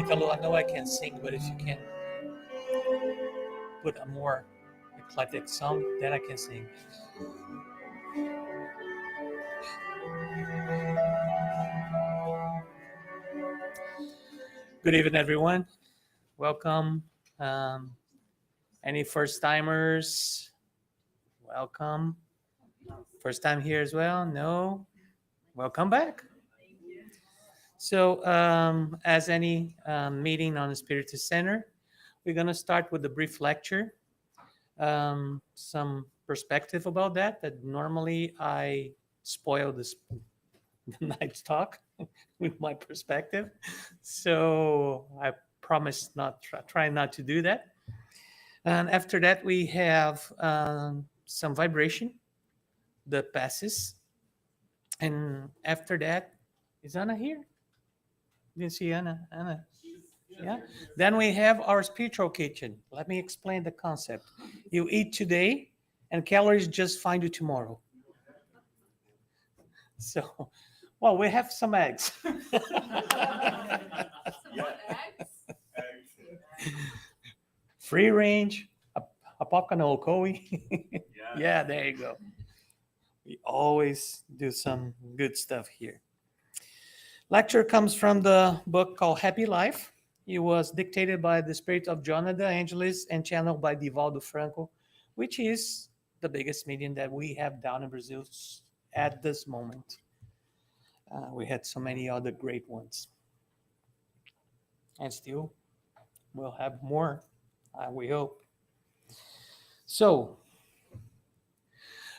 Italo, I know I can sing, but if you can put a more eclectic song, then I can sing. Good evening, everyone. Welcome. Any first timers? Welcome. First time here as well? No? Welcome back. So, as any meeting on the Spiritist Center, we're going to start with a brief lecture. Some perspective about that normally I spoil this night's talk with my perspective. So I promise not try not to do that. And after that, we have some vibration that passes. And after that, is Anna here? Didn't see Anna. Anna. Yeah. Then we have our spiritual kitchen. Let me explain the concept. You eat today, and calories just find you tomorrow. So, well, we have some eggs. Free range, a popcorn okoi. Yeah, there you go. We always do some good stuff here. Lecture comes from the book called Happy Life. It was dictated by the spirit of Jonah de Angelis and channeled by Divaldo Franco, which is the biggest medium that we have down in Brazil at this moment. We had so many other great ones. And still, we'll have more, we hope. So,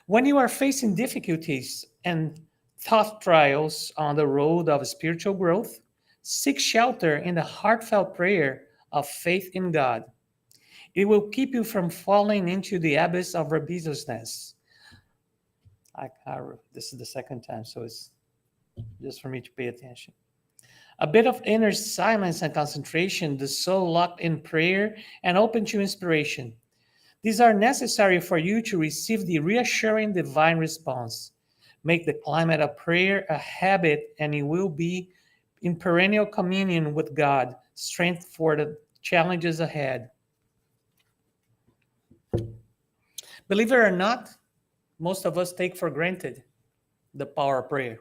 when you are facing difficulties and thought trials on the road of spiritual growth, seek shelter in the heartfelt prayer of faith in God. It will keep you from falling into the abyss of rebelliousness. This is the second time, so it's just for me to pay attention. A bit of inner silence and concentration, the soul locked in prayer and open to inspiration. These are necessary for you to receive the reassuring divine response. Make the climate of prayer a habit, and you will be in perennial communion with God, strength for the challenges ahead. Believe it or not, most of us take for granted the power of prayer.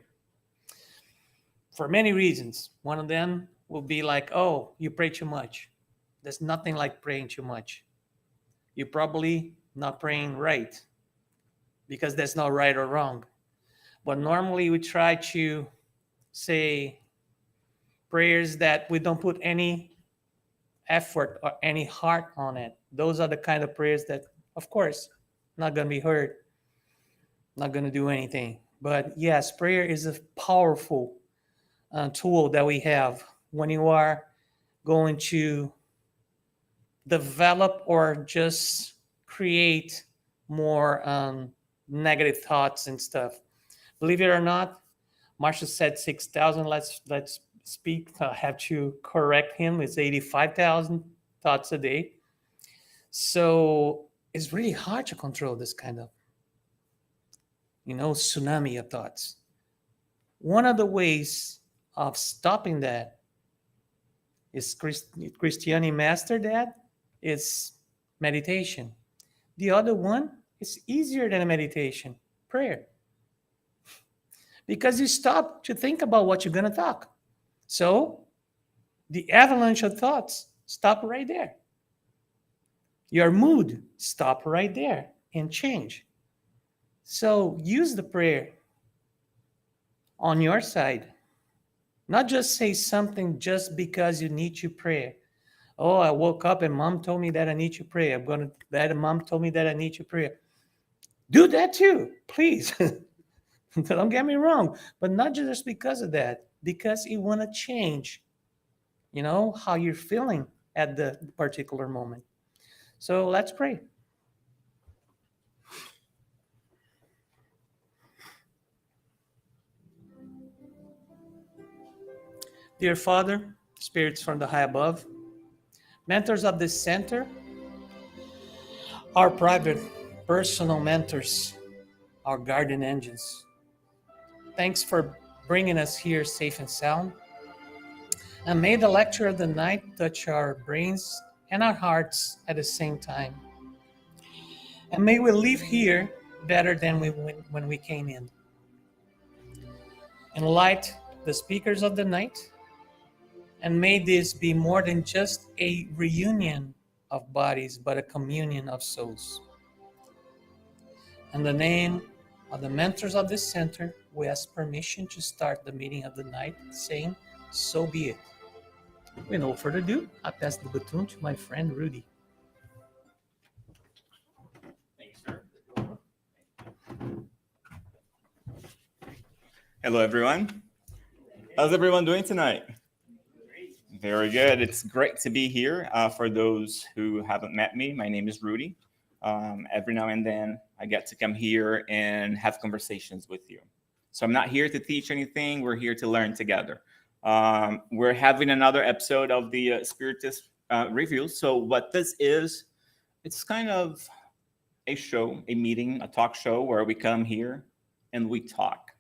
For many reasons. One of them will be like, oh, you pray too much. There's nothing like praying too much. You're probably not praying right, because there's no right or wrong. But normally we try to say prayers that we don't put any effort or any heart on it. Those are the kind of prayers that, of course, not going to be heard, not going to do anything. But yes, prayer is a powerful tool that we have when you are going to develop or just create more negative thoughts and stuff. Believe it or not, Marshall said 6,000. Let's speak. I have to correct him. It's 85,000 thoughts a day. So it's really hard to control this kind of, tsunami of thoughts. One of the ways of stopping that is Christiani mastered that. It's meditation. The other one is easier than a meditation, prayer. Because you stop to think about what you're going to talk. So the avalanche of thoughts stop right there. Your mood stop right there and change. So use the prayer on your side. Not just say something just because you need to pray. Oh, I woke up and mom told me that I need to pray. Mom told me that I need to pray. Do that too, please. Don't get me wrong. But not just because of that. Because you want to change, how you're feeling at the particular moment. So let's pray. Dear Father, spirits from the high above, mentors of this center, our private, personal mentors, our guardian angels, thanks for bringing us here safe and sound. And may the lecture of the night touch our brains and our hearts at the same time. And may we leave here better than when we came in. Enlight the speakers of the night, and may this be more than just a reunion of bodies, but a communion of souls. In the name of the mentors of this center, we ask permission to start the meeting of the night, saying, so be it. With no further ado, I pass the baton to my friend Rudy. Thanks, sir. Hello, everyone. How's everyone doing tonight? Very good. It's great to be here. For those who haven't met me, my name is Rudy. Every now and then, I get to come here and have conversations with you. So I'm not here to teach anything. We're here to learn together. We're having another episode of the Spiritist Review. So what this is, it's kind of a show, a meeting, a talk show where we come here and we talk.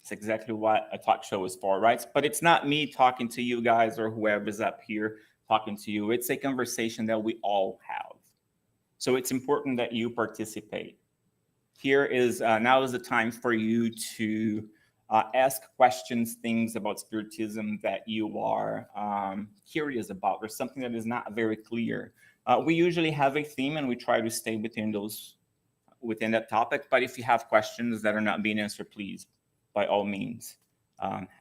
It's exactly what a talk show is for, right? But it's not me talking to you guys or whoever's up here talking to you. It's a conversation that we all have. So it's important that you participate. Here is now is the time for you to ask questions, things about Spiritism that you are curious about, or something that is not very clear. We usually have a theme and we try to stay within that topic. But if you have questions that are not being answered, please, by all means,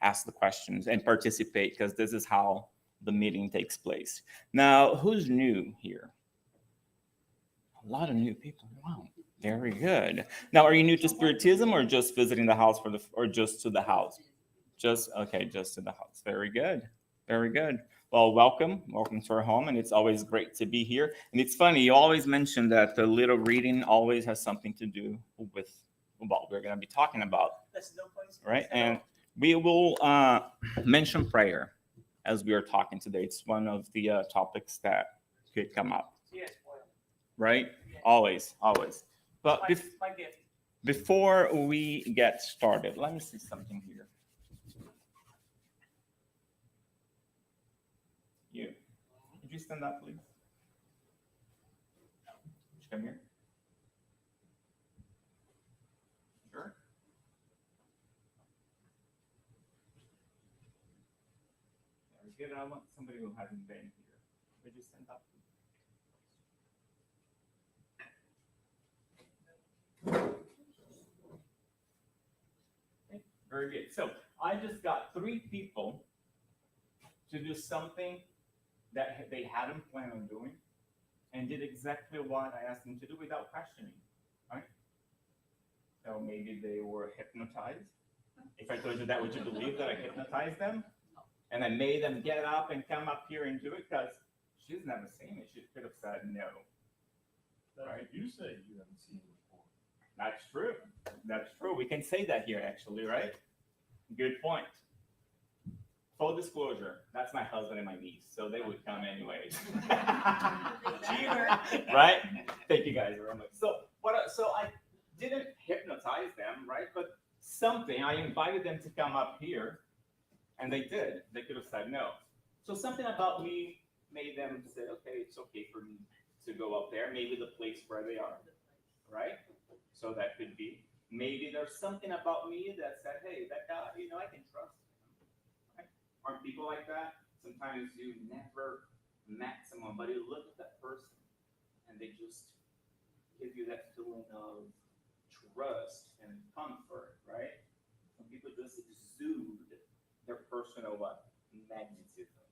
ask the questions and participate, because this is how the meeting takes place. Now, who's new here? A lot of new people. Wow, very good. Now, are you new to Spiritism or just visiting the house or just to the house? Just to the house. Very good. Very good. Well, welcome to our home, and it's always great to be here. And it's funny, you always mention that the little reading always has something to do with what we're going to be talking about, right? And we will mention prayer as we are talking today. It's one of the topics that could come up, right? Always. But before we get started, let me see something here. Could you stand up, please? Come here. Sure. Very good. I want somebody who hasn't been here. Could you stand up, please? Okay. Very good. So I just got 3 people to do something that they hadn't planned on doing and did exactly what I asked them to do without questioning, right? So maybe they were hypnotized. If I told you that, would you believe that I hypnotized them? And I made them get up and come up here and do it, because she's never seen it. She could have said no. Right? You say you haven't seen it before. That's true. That's true. We can say that here, actually, right? Good point. Full disclosure, that's my husband and my niece, so they would come anyways. Right? Thank you guys very much. So I didn't hypnotize them, right? But I invited them to come up here, and they did. They could have said no. So something about me made them say, okay, it's okay for me to go up there. Maybe the place where they are, right? So that could be. Maybe there's something about me that said, hey, that guy, I can trust him. Aren't people like that? Sometimes you never met someone, but you look at that person and they just give you that feeling of trust and comfort, right? Some people just exude their personal magnetism,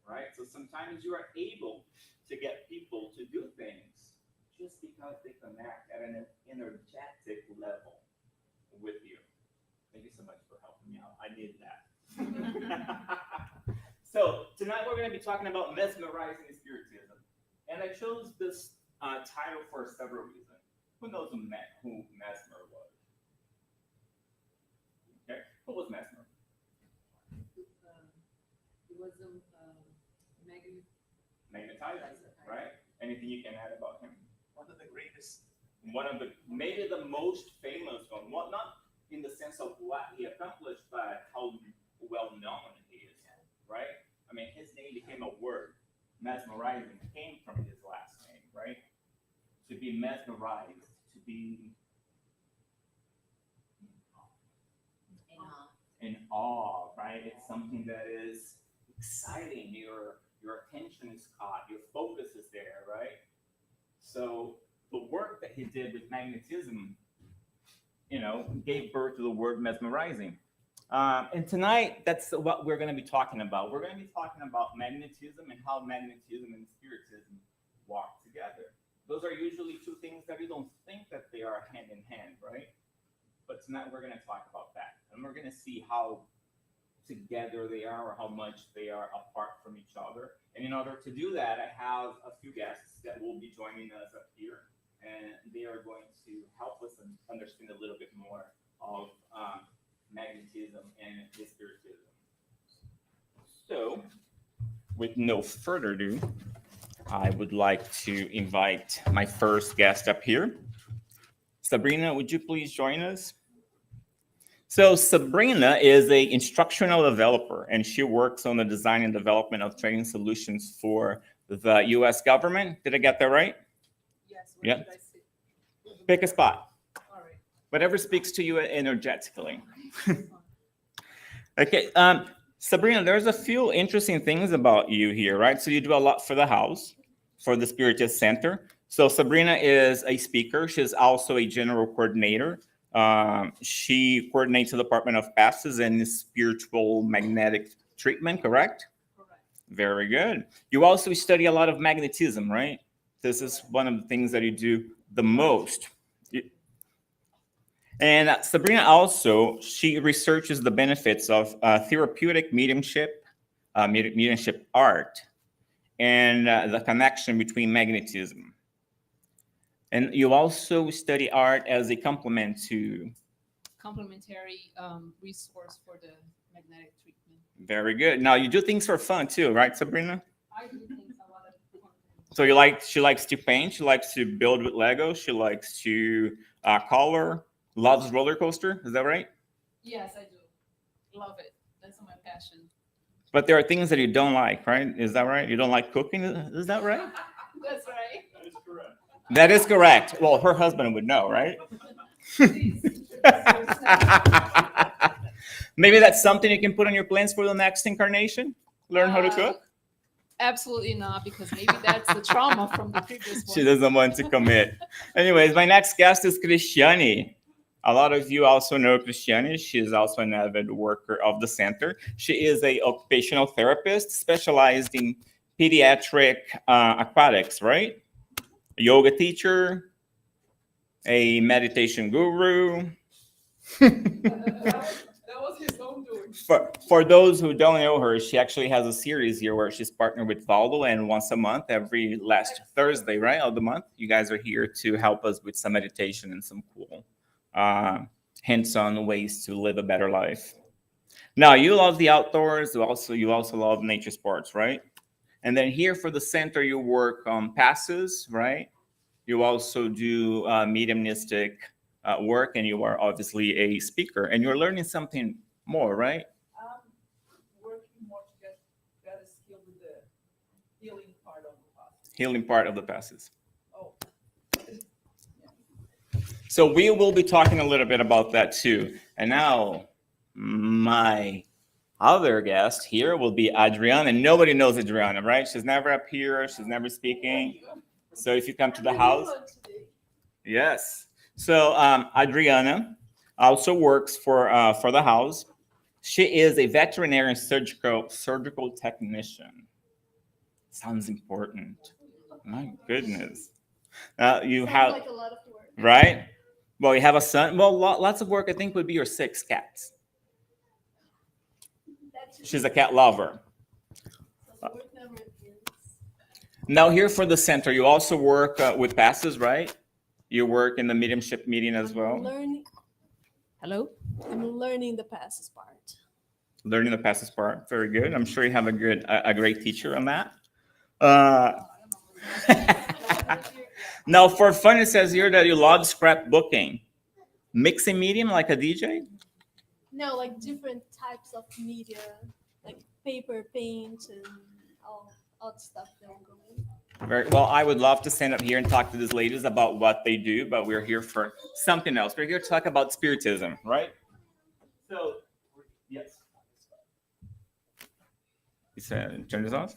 right? So sometimes you are able to get people to do things just because they connect at an energetic level with you. Thank you so much for helping me out. I did that. So tonight we're going to be talking about mesmerizing Spiritism, and I chose this title for several reasons. Who knows who Mesmer was? Okay, who was Mesmer? He was a Magnetizer, right? Anything you can add about him? One of the greatest. Maybe the most famous one. Well, not in the sense of what he accomplished, but how well known he is, right? I mean, his name became a word. Mesmerizing came from his last name, right? To be mesmerized, to be in awe, right? It's something that is exciting. Your attention is caught, your focus is there, right? So the work that he did with magnetism, gave birth to the word mesmerizing. And tonight, that's what we're going to be talking about. We're going to be talking about magnetism and how magnetism and spiritism walk together. Those are usually two things that you don't think that they are hand in hand, right? But tonight we're going to talk about that. And we're going to see how together they are or how much they are apart from each other. And in order to do that, I have a few guests that will be joining us up here. And they are going to help us understand a little bit more of magnetism and spiritism. So, with no further ado, I would like to invite my first guest up here. Sabrina, would you please join us? So Sabrina is an instructional developer, and she works on the design and development of training solutions for the U.S. government. Did I get that right? Yes. Yeah. Should I sit? Pick a spot. All right. Whatever speaks to you energetically. Okay, Sabrina, there's a few interesting things about you here, right? So you do a lot for the house, for the Spiritist Center. So Sabrina is a speaker. She's also a general coordinator. She coordinates the Department of Passes and Spiritual Magnetic Treatment, correct? Correct. Very good. You also study a lot of magnetism, right? This is one of the things that you do the most. And Sabrina also, she researches the benefits of therapeutic mediumship art, and the connection between magnetism. And you also study art as a complement to... Complementary resource for the magnetic treatment. Very good. Now, you do things for fun too, right, Sabrina? I do things a lot of fun. So she likes to paint, she likes to build with Lego, she likes to color, loves roller coaster. Is that right? Yes, I do. Love it. That's my passion. But there are things that you don't like, right? Is that right? You don't like cooking? Is that right? That's right. That is correct. That is correct. Well, her husband would know, right? Maybe that's something you can put on your plans for the next incarnation? Learn how to cook? Absolutely not, because maybe that's the trauma from the previous one. She doesn't want to commit. Anyways, my next guest is Cristiane. A lot of you also know Cristiane. She is also an avid worker of the center. She is an occupational therapist specialized in pediatric aquatics, right? A yoga teacher, a meditation guru. That was his own doing. For those who don't know her, she actually has a series here where she's partnered with Valdo, and once a month, every last Thursday, right, of the month, you guys are here to help us with some meditation and some cool hints on ways to live a better life. Now, you love the outdoors. You also love nature sports, right? And then here for the center, you work on passes, right? You also do mediumistic work, and you are obviously a speaker, and you're learning something more, right? I'm working more to get better skill with the healing part of the process. Healing part of the passes. Oh. So we will be talking a little bit about that too. And now my other guest here will be Adriana. And nobody knows Adriana, right? She's never up here. She's never speaking. So if you come to the house, yes. So Adriana also works for the house. She is a veterinary surgical technician. Sounds important. My goodness. You have like a lot of work. right. Well, you have a son. Well, lots of work. I think would be your 6 cats. She's a cat lover. Now here for the center, you also work with passes, right? You work in the mediumship meeting as well. Hello? I'm learning the passes part. Learning the passes part. Very good. I'm sure you have a great teacher on that. Now, for fun, it says here that you love scrapbooking. Mixing medium like a DJ? No, like different types of media, like paper, paint, and all the stuff that will go in. Very well. I would love to stand up here and talk to these ladies about what they do, but we're here for something else. We're here to talk about spiritism, right? So, yes. You said turn this off.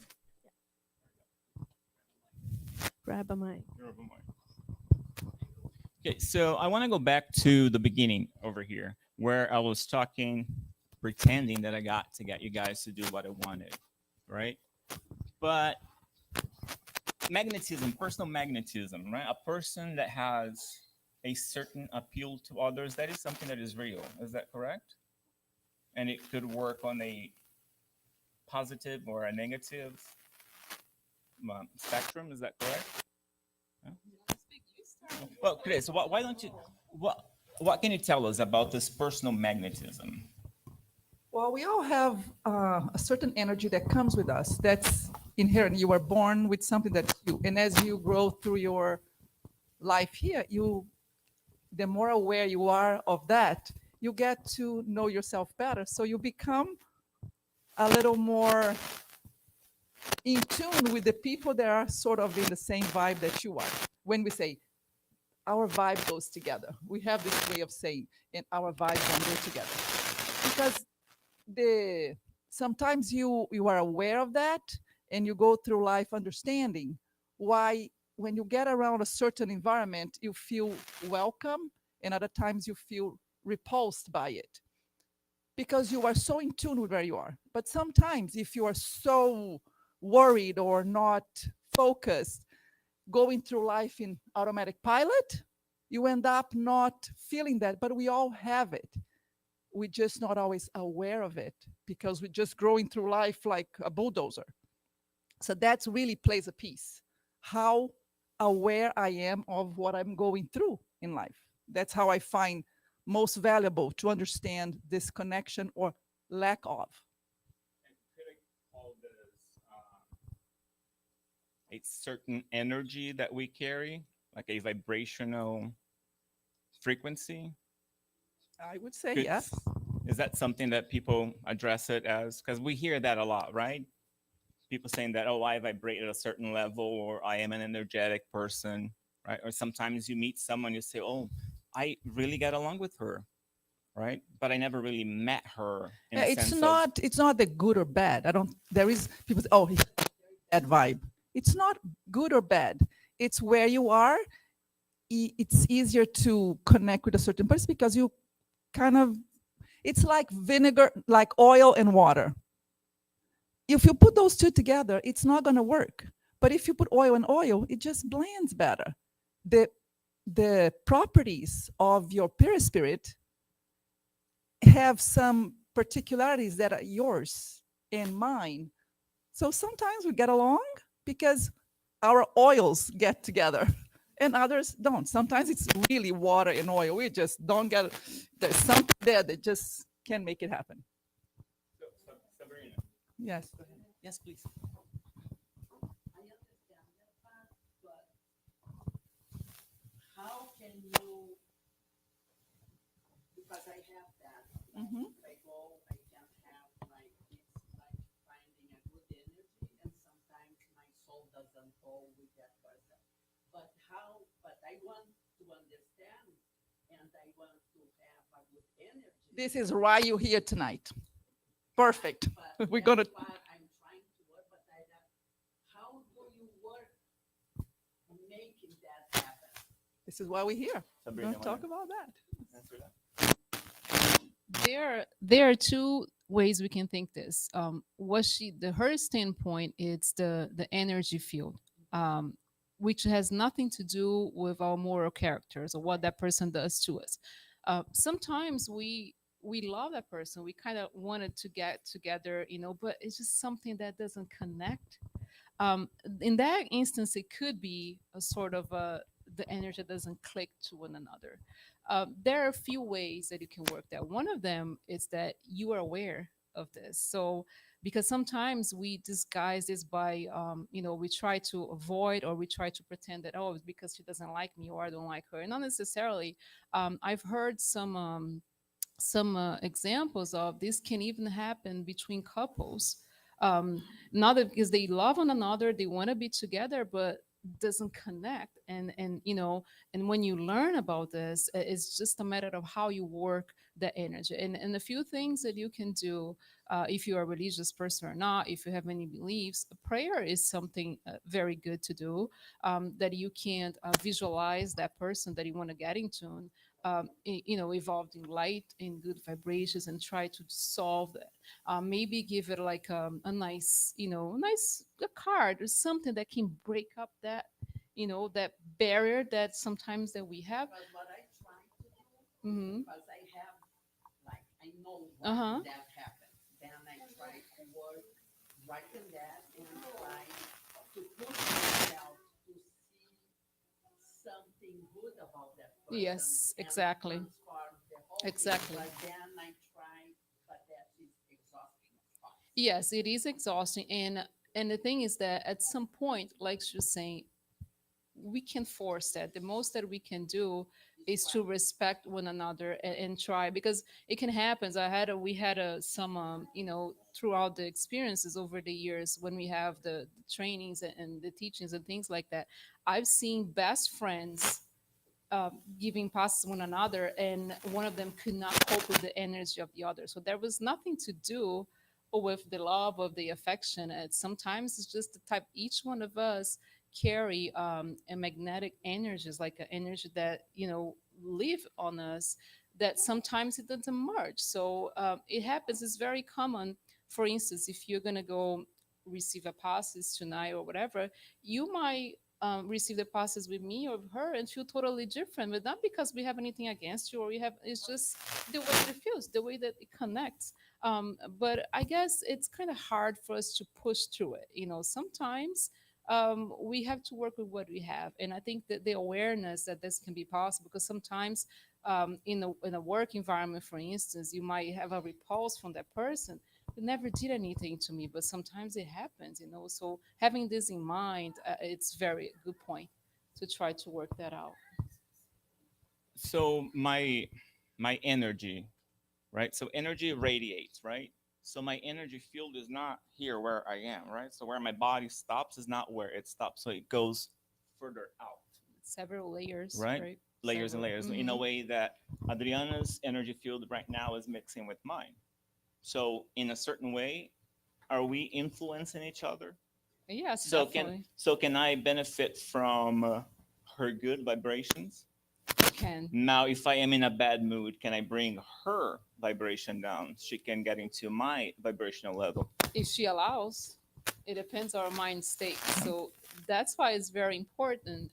Grab a mic. Okay, so I want to go back to the beginning over here where I was talking, pretending that I got to get you guys to do what I wanted, right? But magnetism, personal magnetism, right? A person that has a certain appeal to others, that is something that is real. Is that correct? And it could work on a positive or a negative spectrum. Is that correct? Yeah. Well, Chris, so why don't you what can you tell us about this personal magnetism? Well, we all have a certain energy that comes with us. That's inherent. You are born with something that's you, and as you grow through your life here, the more aware you are of that, you get to know yourself better. So you become a little more in tune with the people that are sort of in the same vibe that you are. When we say our vibe goes together, we have this way of saying, and our vibe don't go together, because sometimes you are aware of that, and you go through life understanding why when you get around a certain environment you feel welcome, and other times you feel repulsed by it because you are so in tune with where you are. But sometimes if you are so worried or not focused, going through life in automatic pilot, you end up not feeling that. But we all have it. We're just not always aware of it because we're just growing through life like a bulldozer. So that's really plays a piece. How aware I am of what I'm going through in life. That's how I find most valuable to understand this connection or lack of. And could I call this a certain energy that we carry, like a vibrational frequency? I would say Could- yes. Is that something that people address it as? Because we hear that a lot, right? People saying that, oh, I vibrate at a certain level, or I am an energetic person, right? Or sometimes you meet someone, you say, oh, I really get along with her, right? But I never really met her in a It's sense not it's not the good or bad. I don't there is people say, oh, he's bad vibe. It's not good or bad. It's where you are. It's easier to connect with a certain person because you kind of it's like vinegar, like oil and water. If you put those two together, it's not going to work. But if you put oil and oil, it just blends better. The the properties of your perispirit have some particularities that are yours and mine. So sometimes we get along because our oils get together and others don't. Sometimes it's really water and oil. We just don't get there's something there that just can't make it happen. Sabrina. Yes. Yes, please. I understand that part, but how can you, because I have that, Mhm. if I go, I can have like, it's like finding a good energy, and sometimes my soul doesn't go with that person. But I want to understand, and I want to have a good energy. This is why you're here tonight. Perfect. But We're that's gonna what I'm trying to work, but how do you work making that happen? this is why we're here. We're Sabrina, gonna talk wanna about that. answer that? There are two ways we can think this. What her standpoint is the energy field, which has nothing to do with our moral characters or what that person does to us. Sometimes we love that person, we kind of wanted to get together, but it's just something that doesn't connect. um, in that instance, it could be a sort of the energy doesn't click to one another. There are a few ways that you can work that. One of them is that you are aware of this. So, because sometimes we disguise this by, we try to avoid or we try to pretend that, oh, it's because she doesn't like me or I don't like her. And not necessarily. I've heard some examples of this can even happen between couples. um, not that because they love one another, they want to be together, but doesn't connect. And and when you learn about this, it's just a matter of how you work the energy. And a few things that you can do, if you're a religious person or not, if you have any beliefs, prayer is something very good to do. That you can visualize that person that you want to get in tune, evolved in light in good vibrations, and try to solve that. Maybe give it like a nice, nice a card or something that can break up that, that barrier that sometimes that we have. But what I try to do, Hmm. because I have, like, I know Uh why huh. that happens. Then I try to work right in that and try to push myself to see something good about that person Yes, and exactly. transform the whole thing. Exactly. But then I try, but that is exhausting, of course. Yes, it is exhausting. And the thing is that at some point, like she was saying, we can force that. The most that we can do It's is to right. respect one another, and try, because it can happen. We had some throughout the experiences over the years, when we have the trainings and the teachings and things like that, I've seen best friends giving passes to one another, and one of them could not cope with the energy of the other. So there was nothing to do with the love of the affection. And sometimes it's just the type each one of us carry a magnetic energies, like an energy that live on us, that sometimes it doesn't merge. So it happens. It's very common. For instance, if you're gonna go receive a passes tonight or whatever, you might receive the passes with me or with her and feel totally different, but not because we have anything against you, or we have, it's just the way it feels, the way that it connects. But I guess it's kind of hard for us to push through it. Sometimes we have to work with what we have, and I think that the awareness that this can be possible, because sometimes in a work environment, for instance, you might have a repulse from that person. It never did anything to me, but sometimes it happens. So having this in mind, it's very good point to try to work that out. So my energy, right? So energy radiates, right? So my energy field is not here where I am, right? So where my body stops is not where it stops. So it goes further out, Several layers, right? right? Layers and Several. layers in a Hmm. way that Adriana's energy field right now is mixing with mine. So in a certain way, are we influencing each other? Yes, So can definitely. so can I benefit from her good vibrations? You can. Now, if I am in a bad mood, can I bring her vibration down? She can get into my vibrational level. If she allows. It depends on our mind state. So that's why it's very important,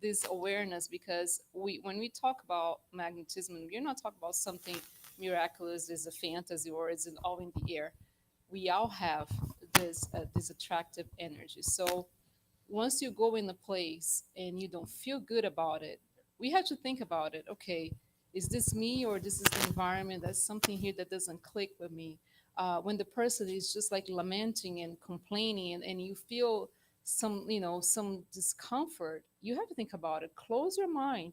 this awareness, because when we talk about magnetism, we're not talking about something miraculous, is a fantasy, or is it all in the air. We all have this attractive energy. So once you go in a place and you don't feel good about it, we have to think about it. Okay, is this me, or this is the environment? There's something here that doesn't click with me. When the person is just like lamenting and complaining, and you feel some discomfort, you have to think about it. Close your mind,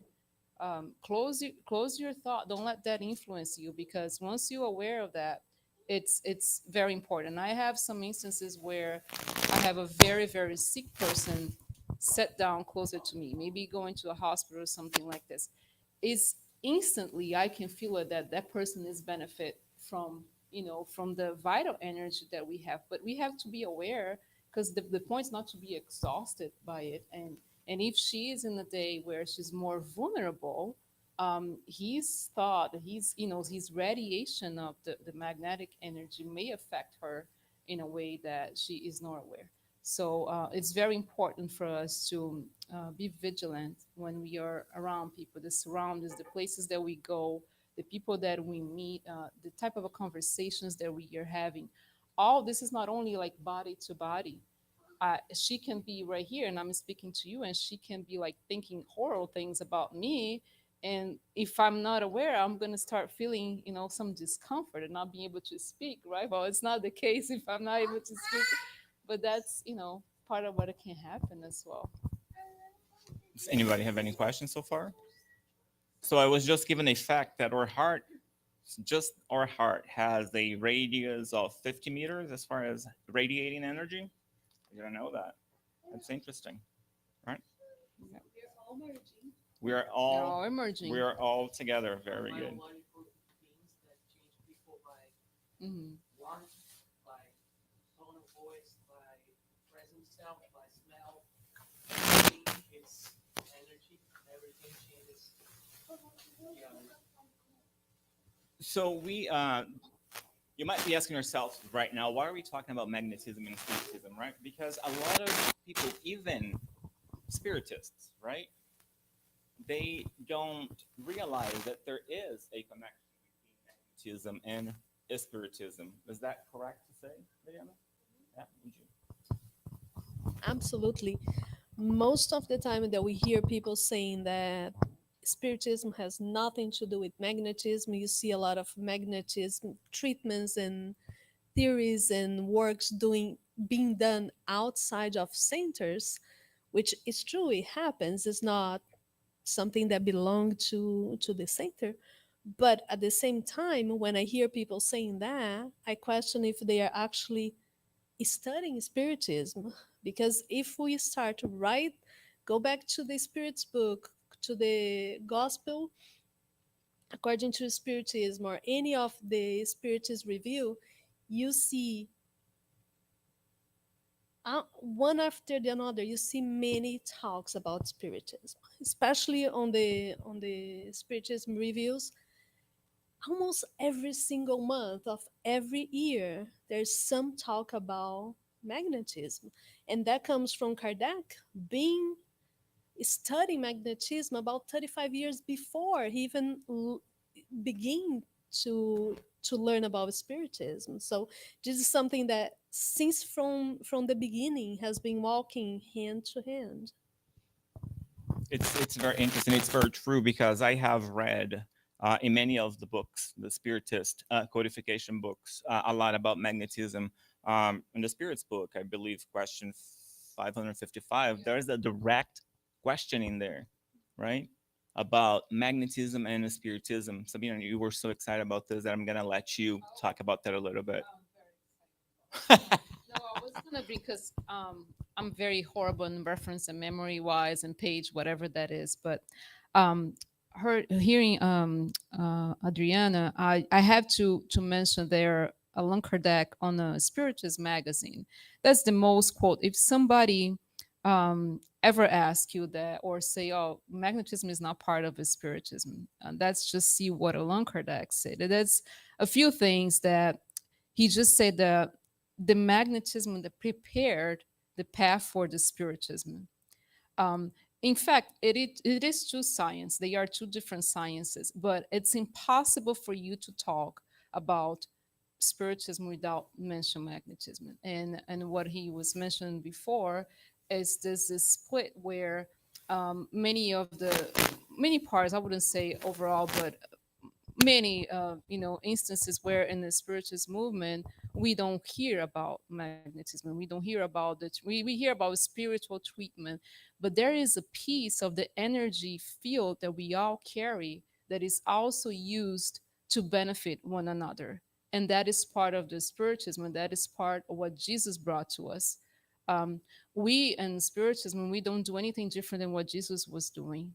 close your thought. Don't let that influence you, because once you're aware of that, it's very important. I have some instances where I have a very very sick person sit down closer to me, maybe going to a hospital or something like this. Is instantly I can feel it, that that person is benefit from the vital energy that we have. But we have to be aware, because the point is not to be exhausted by it. And if she is in a day where she's more vulnerable, his thought, his radiation of the magnetic energy may affect her in a way that she is not aware. So it's very important for us to be vigilant when we are around people, the surroundings, the places that we go, the people that we meet, the type of conversations that we are having. All this is not only like body to body. She can be right here and I'm speaking to you, and she can be like thinking horrible things about me. And if I'm not aware, I'm going to start feeling, some discomfort and not being able to speak, right? Well, it's not the case if I'm not able to speak, but that's, part of what it can happen as well. Does anybody have any questions so far? So I was just given a fact that our heart just our heart has a radius of 50 meters as far as radiating energy. I didn't know that. That's interesting, right? Yep. We're all merging. We are They're all all emerging. we are all together. Very good. Biological things that change people by Hmm. warmth, by tone of voice, by present self, by smell. Everything is energy. Everything changes. Yeah. So you might be asking yourself right now, why are we talking about magnetism and spiritism, right? Because a lot of people, even spiritists, right, they don't realize that there is a connection between magnetism and spiritism. Is that correct to say, Mariana? Yeah, would you? Absolutely. Most of the time that we hear people saying that spiritism has nothing to do with magnetism, you see a lot of magnetism treatments and theories and works doing being done outside of centers, which is true. It happens. It's not something that belong to the center. But at the same time, when I hear people saying that, I question if they are actually studying spiritism, because if we start to write, go back to the spirits book, to the gospel according to spiritism, or any of the spiritist review, you see one after the another, you see many talks about spiritism, especially on the spiritism reviews. Almost every single month of every year there's some talk about magnetism, and that comes from Kardec being studying magnetism about 35 years before he even begin to learn about spiritism. So this is something that since from the beginning has been walking hand to hand. It's very interesting. It's very true because I have read in many of the books, the spiritist codification books, a lot about magnetism. In the spirits book, I believe question 555, there's a direct question in there, right? About magnetism and spiritism. Sabina, you were so excited about this that I'm gonna let you talk about that a little bit. I'm very excited. No, I was gonna because I'm very horrible in reference and memory wise and page whatever that is. But um her hearing Adriana, I have to mention there Allan Kardec on a Spiritist magazine. That's the most quote. If somebody ever ask you that or say, "Oh, magnetism is not part of the Spiritism," that's just see what Allan Kardec said. That's a few things that he just said that the magnetism that prepared the path for the spiritism. Um, in fact, it is two science. They are two different sciences, but it's impossible for you to talk about spiritism without mention magnetism. And what he was mentioning before is this split where many parts, I wouldn't say overall, but many instances where in the spiritist movement we don't hear about magnetism, we don't hear about it, we hear about spiritual treatment, but there is a piece of the energy field that we all carry that is also used to benefit one another, and that is part of the spiritism, and that is part of what Jesus brought to us. We in spiritism, we don't do anything different than what Jesus was doing.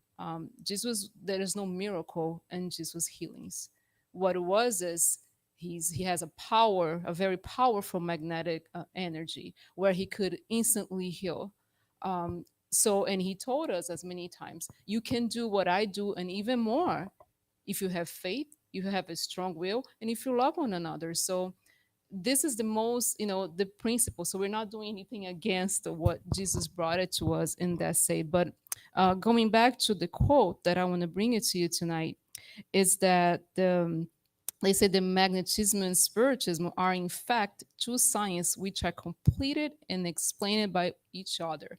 Jesus, there is no miracle in Jesus' healings. What it was is he has a power, a very powerful magnetic energy where he could instantly heal. And he told us as many times, you can do what I do and even more if you have faith, you have a strong will, and if you love one another. So this is the most, the principle. So we're not doing anything against what Jesus brought it to us in that say. But going back to the quote that I want to bring it to you tonight is that they say the magnetism and spiritism are in fact two science which are completed and explained by each other.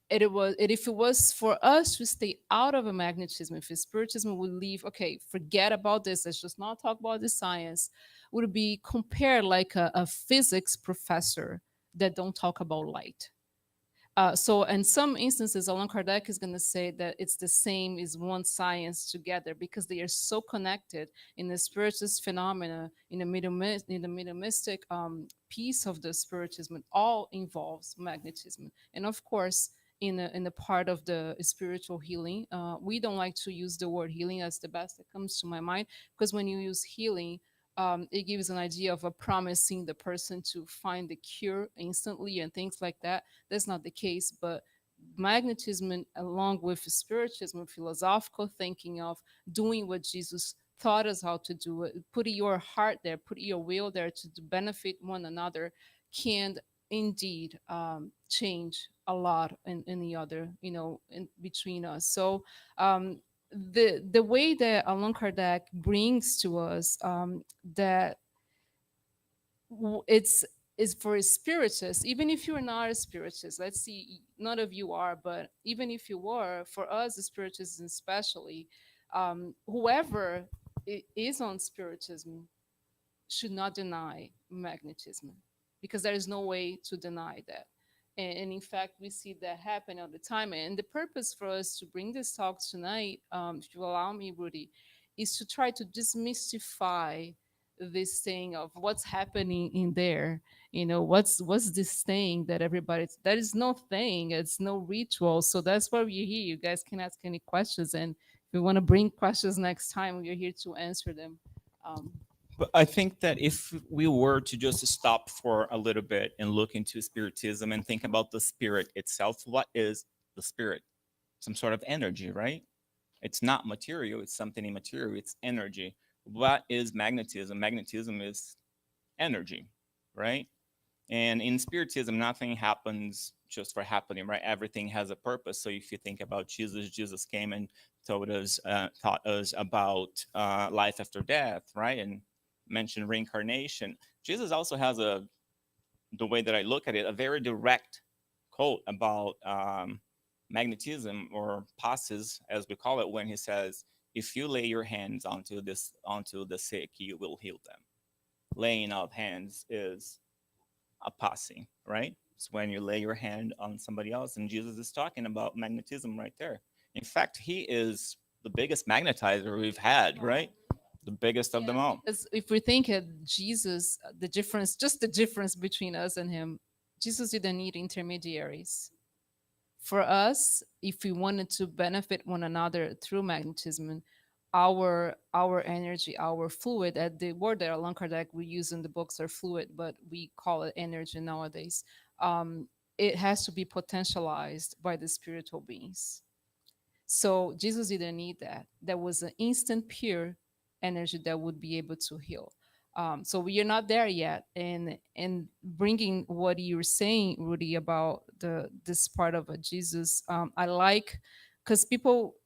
If it was for us to stay out of a magnetism, if spiritism would leave, okay, forget about this, let's just not talk about the science, would be compared like a physics professor that don't talk about light. So in some instances, Allan Kardec is going to say that it's the same as one science together because they are so connected in the spiritist phenomena, in the mediumistic piece of the spiritism. It all involves magnetism. And of course, in the part of the spiritual healing, we don't like to use the word healing as the best that comes to my mind because when you use healing, it gives an idea of a promising the person to find the cure instantly and things like that. That's not the case, but magnetism, along with spiritism, philosophical thinking of doing what Jesus taught us how to do, put your heart there, put your will there to benefit one another, can indeed change a lot in the other, in between us. So the way that Allan Kardec brings to us that it's is for a spiritist, even if you're not a spiritist. Let's see, none of you are, but even if you were, for us, the spiritists especially, whoever is on spiritism should not deny magnetism because there is no way to deny that. And in fact, we see that happen all the time. And the purpose for us to bring this talk tonight, if you allow me, Rudy, is to try to demystify this thing of what's happening in there. What's this thing that everybody, that is no thing, it's no ritual. So that's why we're here. You guys can ask any questions, and if you want to bring questions next time, we're here to answer them. um, But I think that if we were to just stop for a little bit and look into spiritism and think about the spirit itself, what is the spirit? Some sort of energy, right? It's not material, it's something immaterial, it's energy. What is magnetism? Magnetism is energy, right? And in spiritism, nothing happens just for happening, right? Everything has a purpose. So if you think about Jesus, Jesus came and taught us about life after death, right? And mentioned reincarnation. Jesus also has the way that I look at it, a very direct quote about magnetism, or passes, as we call it, when he says, "If you lay your hands onto the sick, you will heal them." Laying of hands is a passing, right? It's when you lay your hand on somebody else, and Jesus is talking about magnetism right there. In fact, he is the biggest magnetizer we've had, right? The biggest of them all. Because if we think of Jesus, the difference, just the difference between us and him, Jesus didn't need intermediaries. For us, if we wanted to benefit one another through magnetism, our energy, our fluid, at the word that Allan Kardec we use in the books are fluid, but we call it energy nowadays. It has to be potentialized by the spiritual beings. So Jesus didn't need that. There was an instant pure energy that would be able to heal. So we are not there yet. And bringing what you were saying, Rudy, about this part of Jesus, I like, because people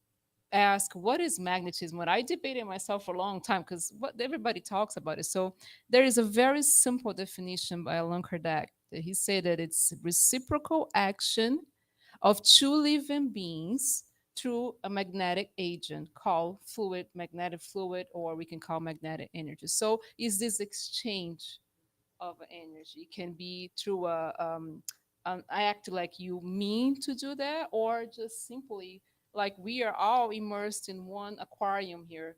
ask what is magnetism. What I debated myself for a long time because what everybody talks about it. So there is a very simple definition by Allan Kardec that he said that it's reciprocal action of two living beings through a magnetic agent called fluid, magnetic fluid, or we can call magnetic energy. So is this exchange of energy? It can be through an act like you mean to do that, or just simply like we are all immersed in one aquarium here,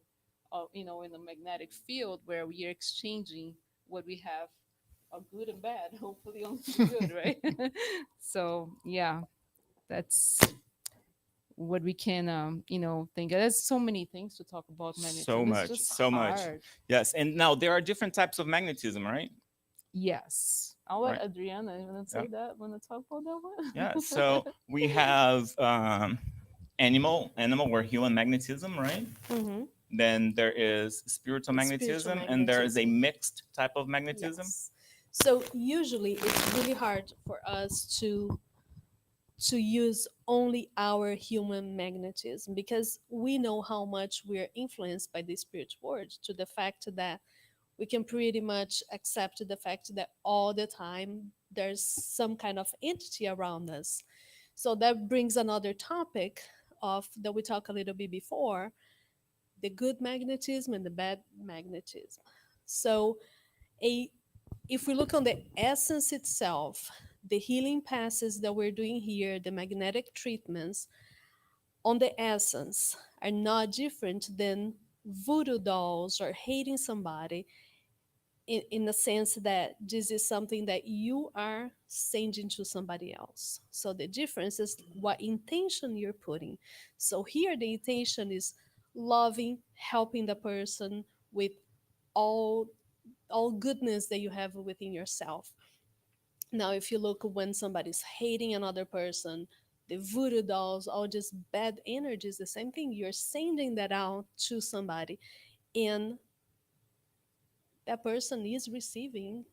in a magnetic field where we are exchanging what we have, good and bad, hopefully only good, right? So yeah, that's what we can think. There's so many things to talk about So magnetism. It's much, just so much. hard. Yes, and now there are different types of magnetism, right? Yes, I'll let Right. Adriana want to say that when I talk about that one. Yeah. So we have animal or human magnetism, right? Mhm. Then there is spiritual Spiritual magnetism, and there is a magnetism. mixed type of magnetism. Yes. So usually it's really hard for us to use only our human magnetism because we know how much we're influenced by the spirit world, to the fact that we can pretty much accept the fact that all the time there's some kind of entity around us. So that brings another topic of that we talked a little bit before, the good magnetism and the bad magnetism. So a if we look on the essence itself, the healing passes that we're doing here, the magnetic treatments, on the essence, are not different than voodoo dolls or hating somebody in the sense that this is something that you are sending to somebody else. So the difference is what intention you're putting. So here the intention is loving, helping the person with all all goodness that you have within yourself. Now if you look when somebody's hating another person, the voodoo dolls, all just bad energies, the same thing. You're sending that out to somebody, and that person is receiving.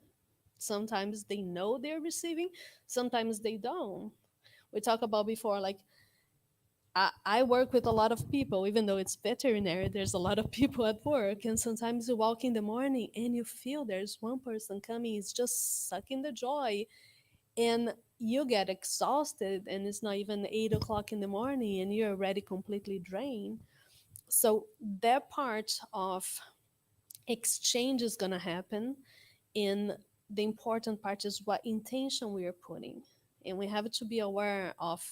Sometimes they know they're receiving, sometimes they don't. We talked about before, like I work with a lot of people, even though it's veterinary, there's a lot of people at work. And sometimes you walk in the morning and you feel there's one person coming, is just sucking the joy. And you get exhausted, and it's not even 8 o'clock in the morning, and you're already completely drained. So that part of exchange is going to happen. And the important part is what intention we are putting. And we have to be aware of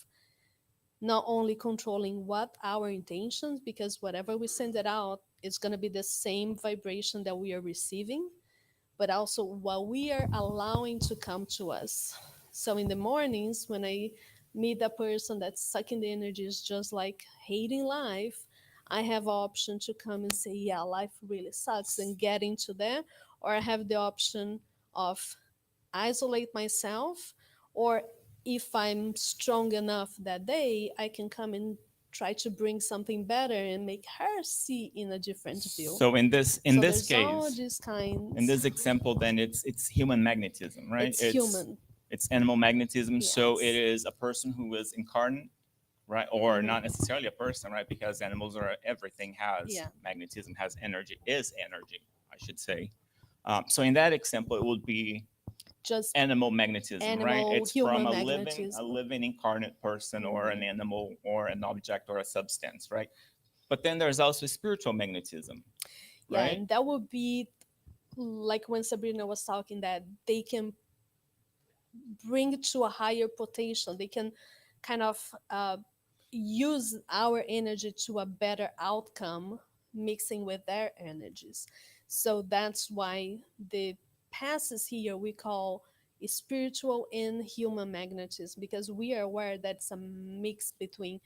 not only controlling what our intentions, because whatever we send it out is going to be the same vibration that we are receiving, but also what we are allowing to come to us. So in the mornings when I meet a person that's sucking the energy, is just like hating life, I have option to come and say, yeah, life really sucks, and get into that. Or I have the option of isolate myself, or if I'm strong enough that day, I can come and try to bring something better and make her see in a different view. So in So this there's all case, these in kinds. this example, then it's human magnetism, right? It's human. It's animal magnetism. So it Yes. is a person who is incarnate, right? Or Mhm. not necessarily a person, right? Because animals are everything has Yeah. magnetism, has energy, is energy, I should say. So in that example, it would be Just animal magnetism, right? animal, It's from human a magnetism. living incarnate person or an Mhm. animal or an object or a substance, right? But then there's also spiritual magnetism, Yeah, right? and that would be like when Sabrina was talking, that they can bring it to a higher potential. They can kind of use our energy to a better outcome, mixing with their energies. So that's why the passes here we call spiritual and human magnetism, because we are aware that it's a mix between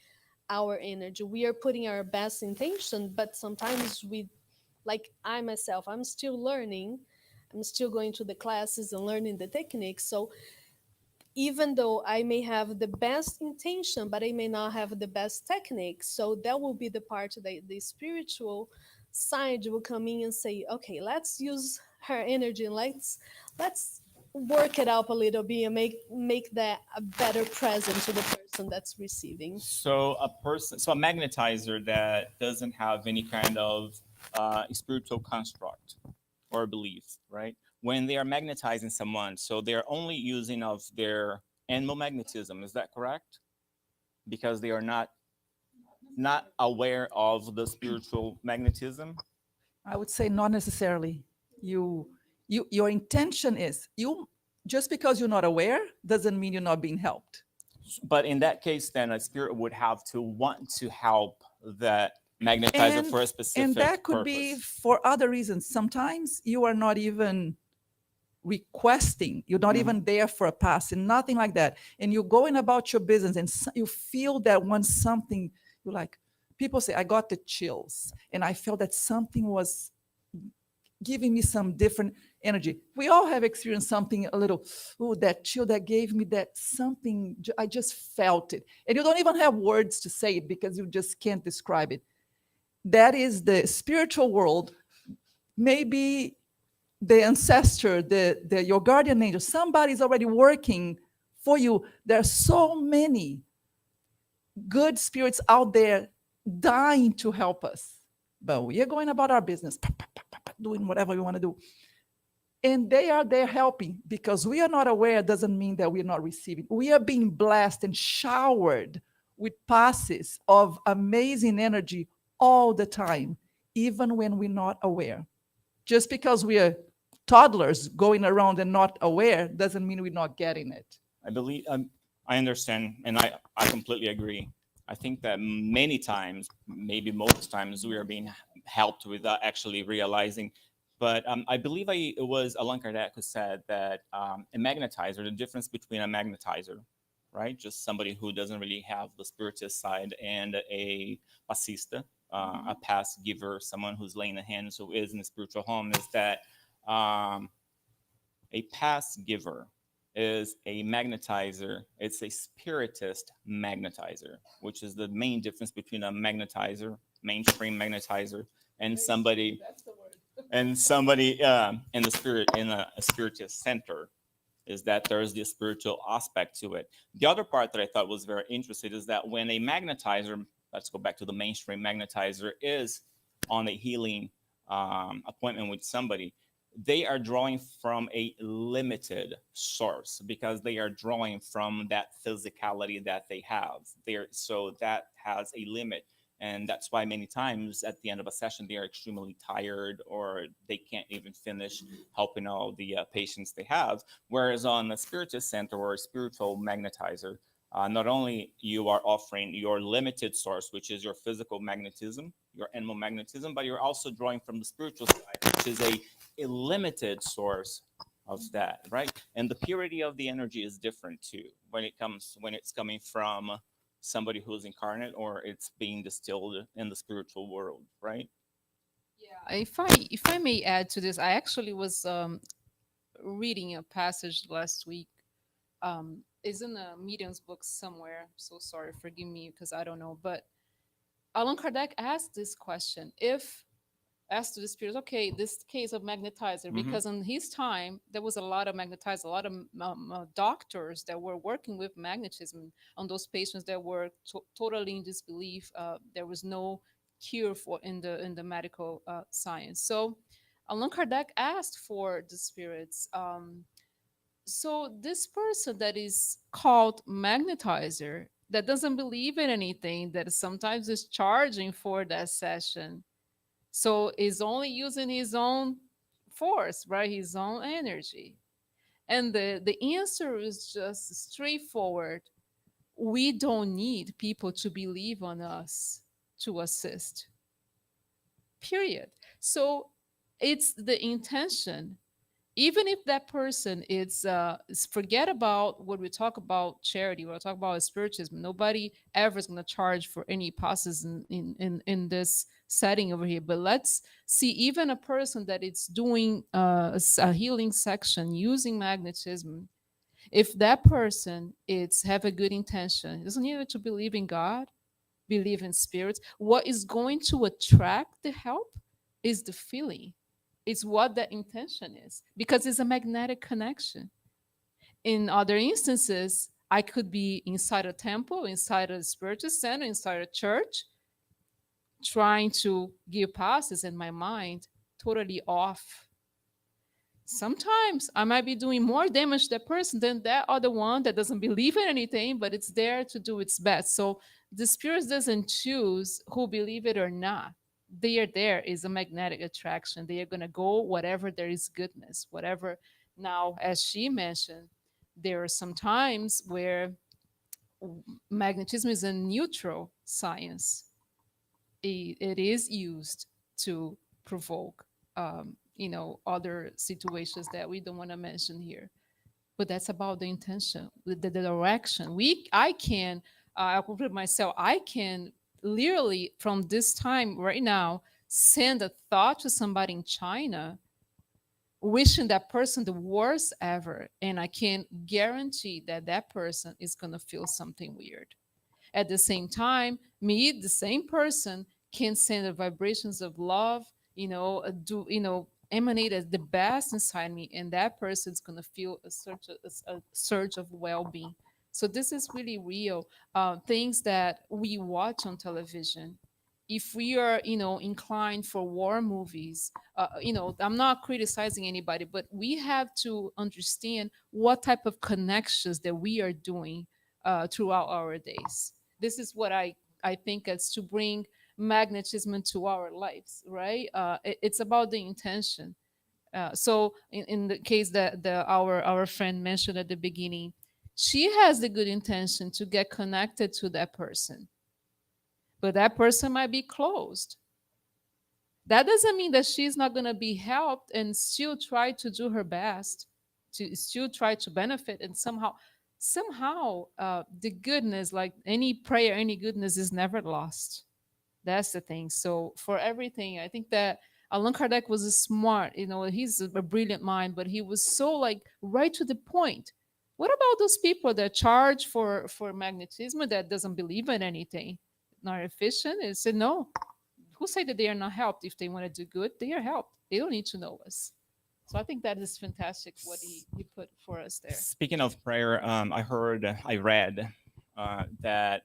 our energy. We are putting our best intention, but sometimes we, like I myself, I'm still learning. I'm still going to the classes and learning the techniques. So even though I may have the best intention, but I may not have the best technique. So that will be the part that the spiritual side will come in and say, okay, let's use her energy, and let's work it up a little bit and make that a better present to the person that's receiving. So a magnetizer that doesn't have any kind of spiritual construct or belief, right? When they are magnetizing someone, so they're only using of their animal magnetism. Is that correct? Because they are not aware of the spiritual magnetism. I would say not necessarily. Your intention is, you just because you're not aware doesn't mean you're not being helped. But in that case, then a spirit would have to want to help that magnetizer And for a specific and that could be purpose. for other reasons. Sometimes you are not even requesting, you're not Mhm. even there for a pass and nothing like that, and you're going about your business, and you feel that when something, you're like, people say, I got the chills and I felt that something was giving me some different energy. We all have experienced something a little, oh, that chill that gave me that something, I just felt it. And you don't even have words to say it because you just can't describe it. That is the spiritual world. Maybe the ancestor, your guardian angel, somebody's already working for you. There are so many good spirits out there dying to help us. But we are going about our business, doing whatever we want to do. And they are there helping, because we are not aware doesn't mean that we're not receiving. We are being blessed and showered with passes of amazing energy all the time, even when we're not aware. Just because we are toddlers going around and not aware doesn't mean we're not getting it. I believe I understand, and I completely agree. I think that many times, maybe most times, we are being helped without actually realizing. But I believe it was Allan Kardec who said that a magnetizer, the difference between a magnetizer, right, just somebody who doesn't really have the spiritist side, and a passista, a pass giver, someone who's laying the hands, who is in the spiritual home, is that um, a pass giver is a magnetizer. It's a spiritist magnetizer, which is the main difference between a magnetizer, mainstream magnetizer, and somebody in the spirit in a spiritist center, is that there's the spiritual aspect to it. The other part that I thought was very interesting is that when a magnetizer, let's go back to the mainstream magnetizer, is on a healing appointment with somebody, they are drawing from a limited source, because they are drawing from that physicality that they have there. So that has a limit. And that's why many times at the end of a session, they are extremely tired, or they can't even finish helping all the patients they have. Whereas on a spiritist center or a spiritual magnetizer, not only you are offering your limited source, which is your physical magnetism, your animal magnetism, but you're also drawing from the spiritual side, which is a limited source of that, right? And the purity of the energy is different too when it's coming from somebody who's incarnate, or it's being distilled in the spiritual world, right? Yeah, if I may add to this, I actually was reading a passage last week. Is in a medium's book somewhere. So sorry, forgive me because I don't know. But Allan Kardec asked this question: if asked to the spirits, okay, this case of magnetizer, Mm-hmm. because in his time there was a lot of magnetizer, a lot of doctors that were working with magnetism on those patients that were totally in disbelief. There was no cure for in the medical science. So Allan Kardec asked for the spirits. So this person that is called magnetizer, that doesn't believe in anything, that sometimes is charging for that session, so is only using his own force, right? His own energy. And the answer is just straightforward. We don't need people to believe on us to assist. Period. So it's the intention. Even if that person forget about what we talk about charity, what we talk about spiritism, nobody ever is going to charge for any process in this setting over here. But let's see, even a person that is doing a healing section using magnetism, if that person is have a good intention, he doesn't need to believe in God, believe in spirits. What is going to attract the help is the feeling. It's what the intention is, because it's a magnetic connection. In other instances, I could be inside a temple, inside a spiritual center, inside a church, trying to give passes, and my mind totally off. Sometimes I might be doing more damage to that person than that other one that doesn't believe in anything, but it's there to do its best. So the spirit doesn't choose who believe it or not. They are there is a magnetic attraction. They are gonna go whatever there is goodness, whatever. Now, as she mentioned, there are some times where magnetism is a neutral science. It is used to provoke other situations that we don't want to mention here, but that's about the intention, the direction. I can I'll put myself, I can literally from this time right now send a thought to somebody in China, wishing that person the worst ever, and I can guarantee that that person is going to feel something weird. At the same time, me, the same person, can send the vibrations of love, do emanate as the best inside me, and that person's gonna feel a surge of well-being. So this is really real. Things that we watch on television. If we are, inclined for war movies, I'm not criticizing anybody, but we have to understand what type of connections that we are doing throughout our days. This is what I think is to bring magnetism into our lives, right? It's about the intention. So in the case that our friend mentioned at the beginning, she has the good intention to get connected to that person, but that person might be closed. That doesn't mean that she's not going to be helped and still try to do her best to still try to benefit, and somehow the goodness, like any prayer, any goodness is never lost. That's the thing. So for everything, I think that Allan Kardec was a smart, he's a brilliant mind, but he was so like right to the point. What about those people that charge for magnetism that doesn't believe in anything, not efficient? He said no. Who say that they are not helped? If they want to do good, they are helped. They don't need to know us. So I think that is fantastic what he put for us there. Speaking of prayer, I read that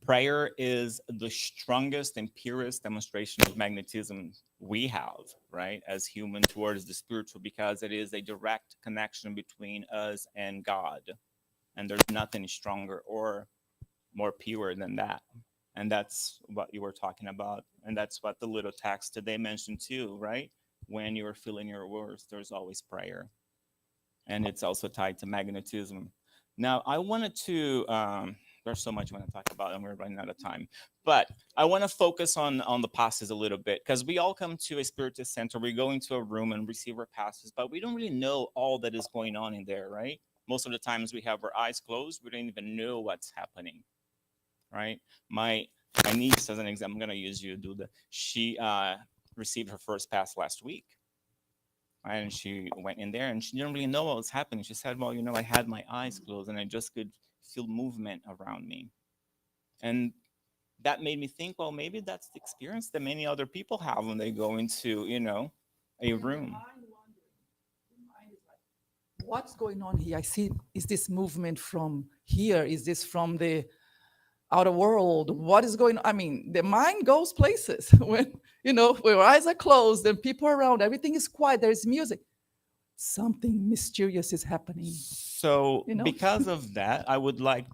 prayer is the strongest and purest demonstration of magnetism we have, right, as human towards the spiritual, because it is a direct connection between us and God. And there's nothing stronger or more pure than that. And that's what you were talking about. And that's what the little text today mentioned too, right? When you're feeling your worst, there's always prayer. And it's also tied to magnetism. Now, I wanted to, there's so much I want to talk about, and we're running out of time. But I want to focus on the passes a little bit, because we all come to a spiritist center. We go into a room and receive our passes, but we don't really know all that is going on in there, right? Most of the times we have our eyes closed. We don't even know what's happening, right? My niece, as an example, I'm going to use you, Duda. She received her first pass last week. Right? And she went in there and she didn't really know what was happening. She said, well, I had my eyes closed and I just could feel movement around me. And that made me think, well, maybe that's the experience that many other people have when they go into, a room. What's going on here? I see, is this movement from here? Is this from the outer world? What is going on? I mean, the mind goes places when, when your eyes are closed and people are around, everything is quiet, there's music. Something mysterious is happening. So because of that, I would like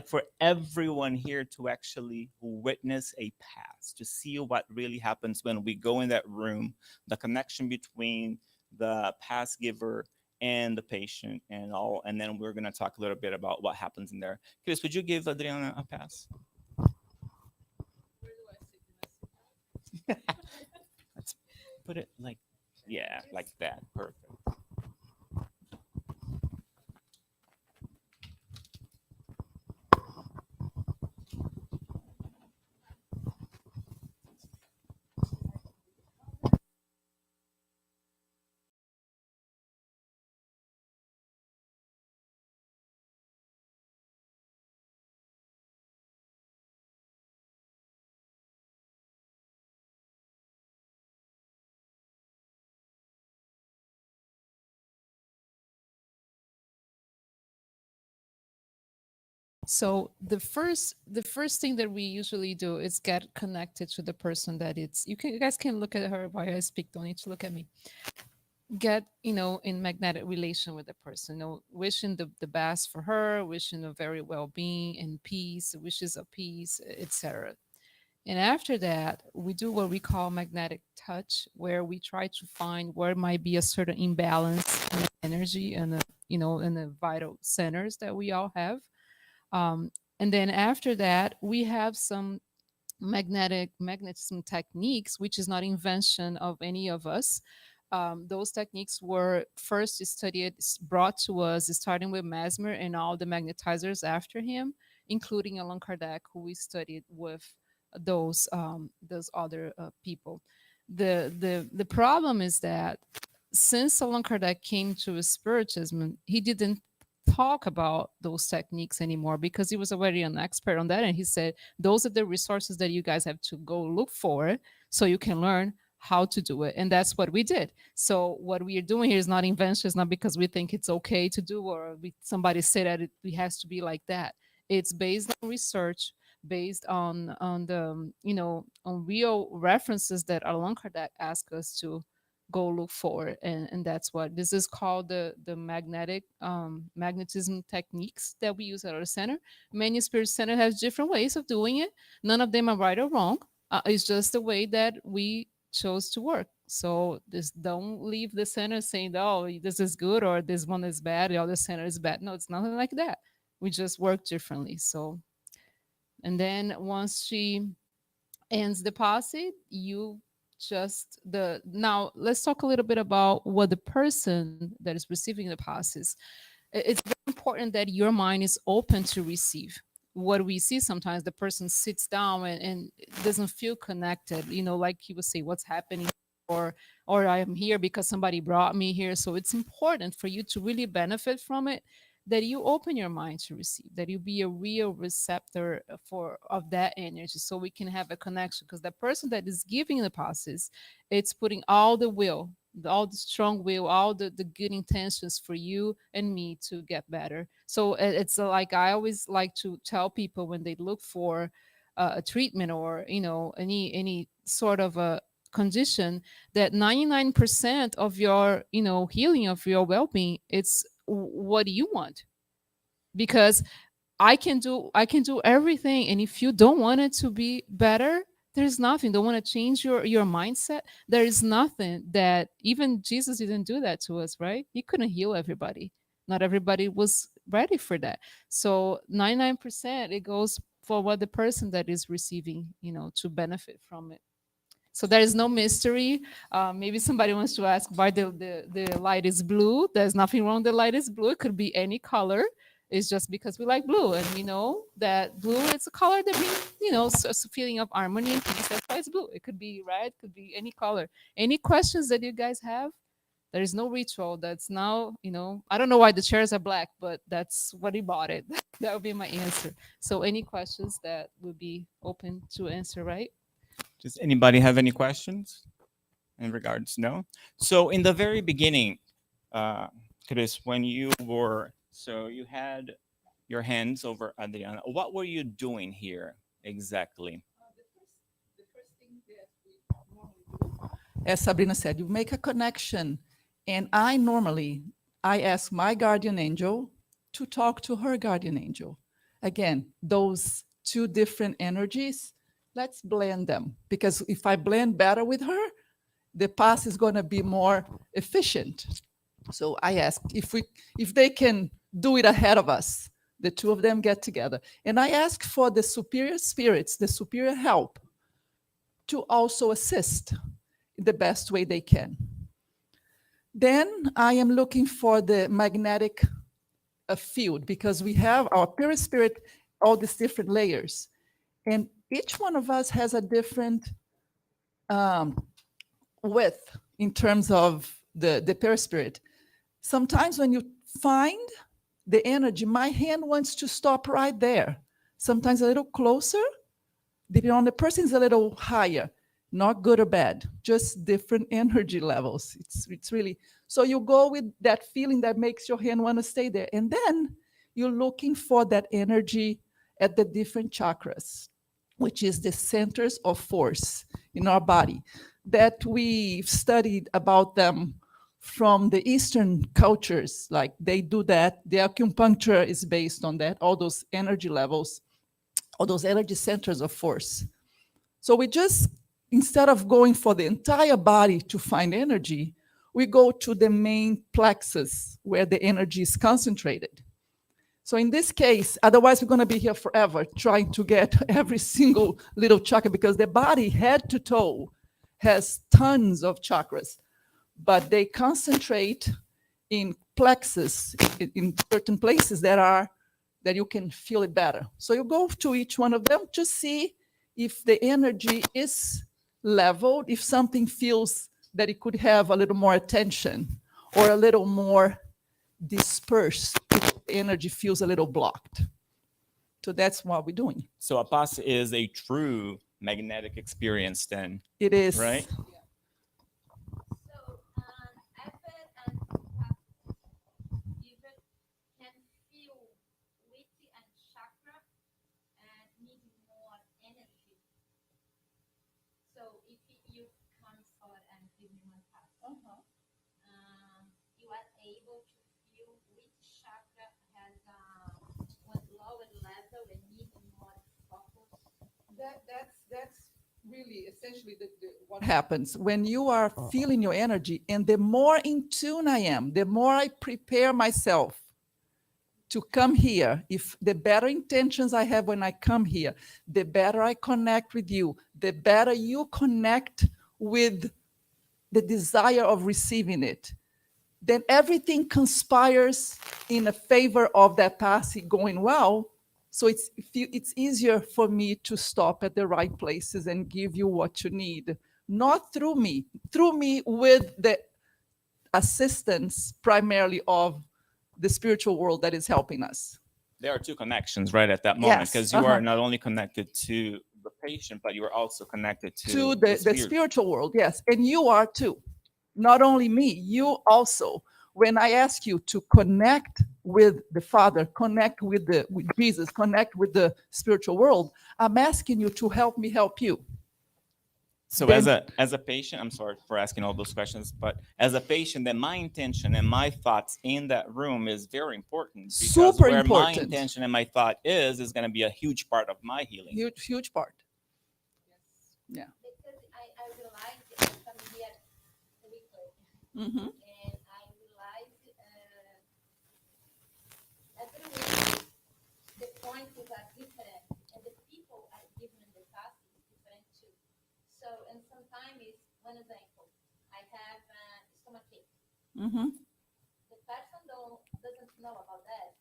for everyone here to actually witness a pass, to see what really happens when we go in that room, the connection between the pass giver and the patient and all. And then we're going to talk a little bit about what happens in there. Chris, would you give Adriana a pass? Let's put it like that. Perfect. So the first thing that we usually do is get connected to the person that it's. You guys can look at her while I speak. Don't need to look at me. Get in magnetic relation with the person. Wishing the best for her, wishing a very well-being and peace, wishes of peace, etc. And after that, we do what we call magnetic touch, where we try to find where might be a certain imbalance in the energy and in the vital centers that we all have. And then after that, we have some magnetism techniques, which is not invention of any of us. Those techniques were first studied, brought to us, starting with Mesmer and all the magnetizers after him, including Allan Kardec, who we studied with those other people. The problem is that since Allan Kardec came to Spiritism, he didn't talk about those techniques anymore because he was already an expert on that, and he said those are the resources that you guys have to go look for so you can learn how to do it. And that's what we did. So what we are doing here is not invention. It's not because we think it's okay to do, or somebody said that it has to be like that. It's based on research, based on the on real references that Allan Kardec asked us to go look for. And that's what this is called, the magnetism techniques that we use at our center. Many spirit center has different ways of doing it. None of them are right or wrong. It's just the way that we chose to work. So this don't leave the center saying, oh, this is good or this one is bad, the other center is bad. No, it's nothing like that. We just work differently. So, and then once she ends deposit, you just the now let's talk a little bit about what the person that is receiving the passes. It's very important that your mind is open to receive. What we see sometimes, the person sits down and doesn't feel connected, like he would say, what's happening, or I am here because somebody brought me here. So it's important for you to really benefit from it, that you open your mind to receive, that you be a real receptor for of that energy, so we can have a connection. Because the person that is giving the passes, it's putting all the will, all the strong will, all the good intentions for you and me to get better. So it's like I always like to tell people when they look for a treatment, or any sort of a condition, that 99% of your healing, of your well-being, it's what do you want. Because I can do everything, and if you don't want it to be better, there's nothing. Don't want to change your mindset, there is nothing. That even Jesus didn't do that to us, right? He couldn't heal everybody. Not everybody was ready for that. So 99%, it goes for what the person that is receiving, to benefit from it. So there is no mystery. Maybe somebody wants to ask why the light is blue. There's nothing wrong. The light is blue. It could be any color. It's just because we like blue, and we know that blue is a color that brings, a feeling of harmony and peace. That's why it's blue. It could be red, could be any color. Any questions that you guys have? There is no ritual. That's now, I don't know why the chairs are black, but that's what he bought it. That would be my answer. So any questions that would be open to answer, right? Does anybody have any questions in regards? No. So in the very beginning, Chris, when you had your hands over Adriana, what were you doing here exactly? The first thing that we normally do, as Sabrina said, you make a connection. And I ask my guardian angel to talk to her guardian angel. Again, those two different energies, let's blend them. Because if I blend better with her, the pass is going to be more efficient. So I asked if they can do it ahead of us. The two of them get together. And I ask for the superior spirits, the superior help, to also assist in the best way they can. Then I am looking for the magnetic field, because we have our perispirit, all these different layers. And each one of us has a different width in terms of the perispirit. Sometimes when you find the energy, my hand wants to stop right there. Sometimes a little closer, depending on the person, is a little higher. Not good or bad, just different energy levels. It's really, so you go with that feeling that makes your hand want to stay there. And then you're looking for that energy at the different chakras, which is the centers of force in our body, that we've studied about them from the Eastern cultures. Like they do that. The acupuncture is based on that, all those energy levels, all those energy centers of force. So we just, instead of going for the entire body to find energy, we go to the main plexus where the energy is concentrated. So in this case, otherwise we're going to be here forever trying to get every single little chakra, because the body, head to toe, has tons of chakras, but they concentrate in plexus, in certain places that you can feel it better. So you go to each one of them to see if the energy is leveled, if something feels that it could have a little more attention or a little more dispersed, if the energy feels a little blocked. So that's what we're doing. So a pass is a true magnetic experience then, It is. right? So, effort and even can feel witty and chakra and needing more energy. So, if you come forward and give me one pass, you are able to feel which chakra has one lower level and needing more focus. That's really essentially what happens when you are feeling your energy, and the more in tune I am, the more I prepare myself to come here. If the better intentions I have when I come here, the better I connect with you, the better you connect with the desire of receiving it, then everything conspires in a favor of that passage going well. So it's easier for me to stop at the right places and give you what you need, not through me with the assistance primarily of the spiritual world that is helping us. There are two connections right at that moment, Yes, because you are not only connected to the patient, but you are also connected to to the spirit. spiritual world, yes. And you are too. Not only me, you also. When I ask you to connect with the Father, connect with Jesus, connect with the spiritual world, I'm asking you to help me help you. So Then- as a patient, I'm sorry for asking all those questions, but as a patient, then my intention and my thoughts in that room is very important, because Super where my important. intention and my thought is going to be a huge part of my healing. Huge part. Yeah. Because I realized that I come here weekly, Mm-hmm. and I realized every week the points are different, and the people are given in the past is different too. So, and sometimes, one example, I have stomachache. Mm-hmm. The person doesn't know about that,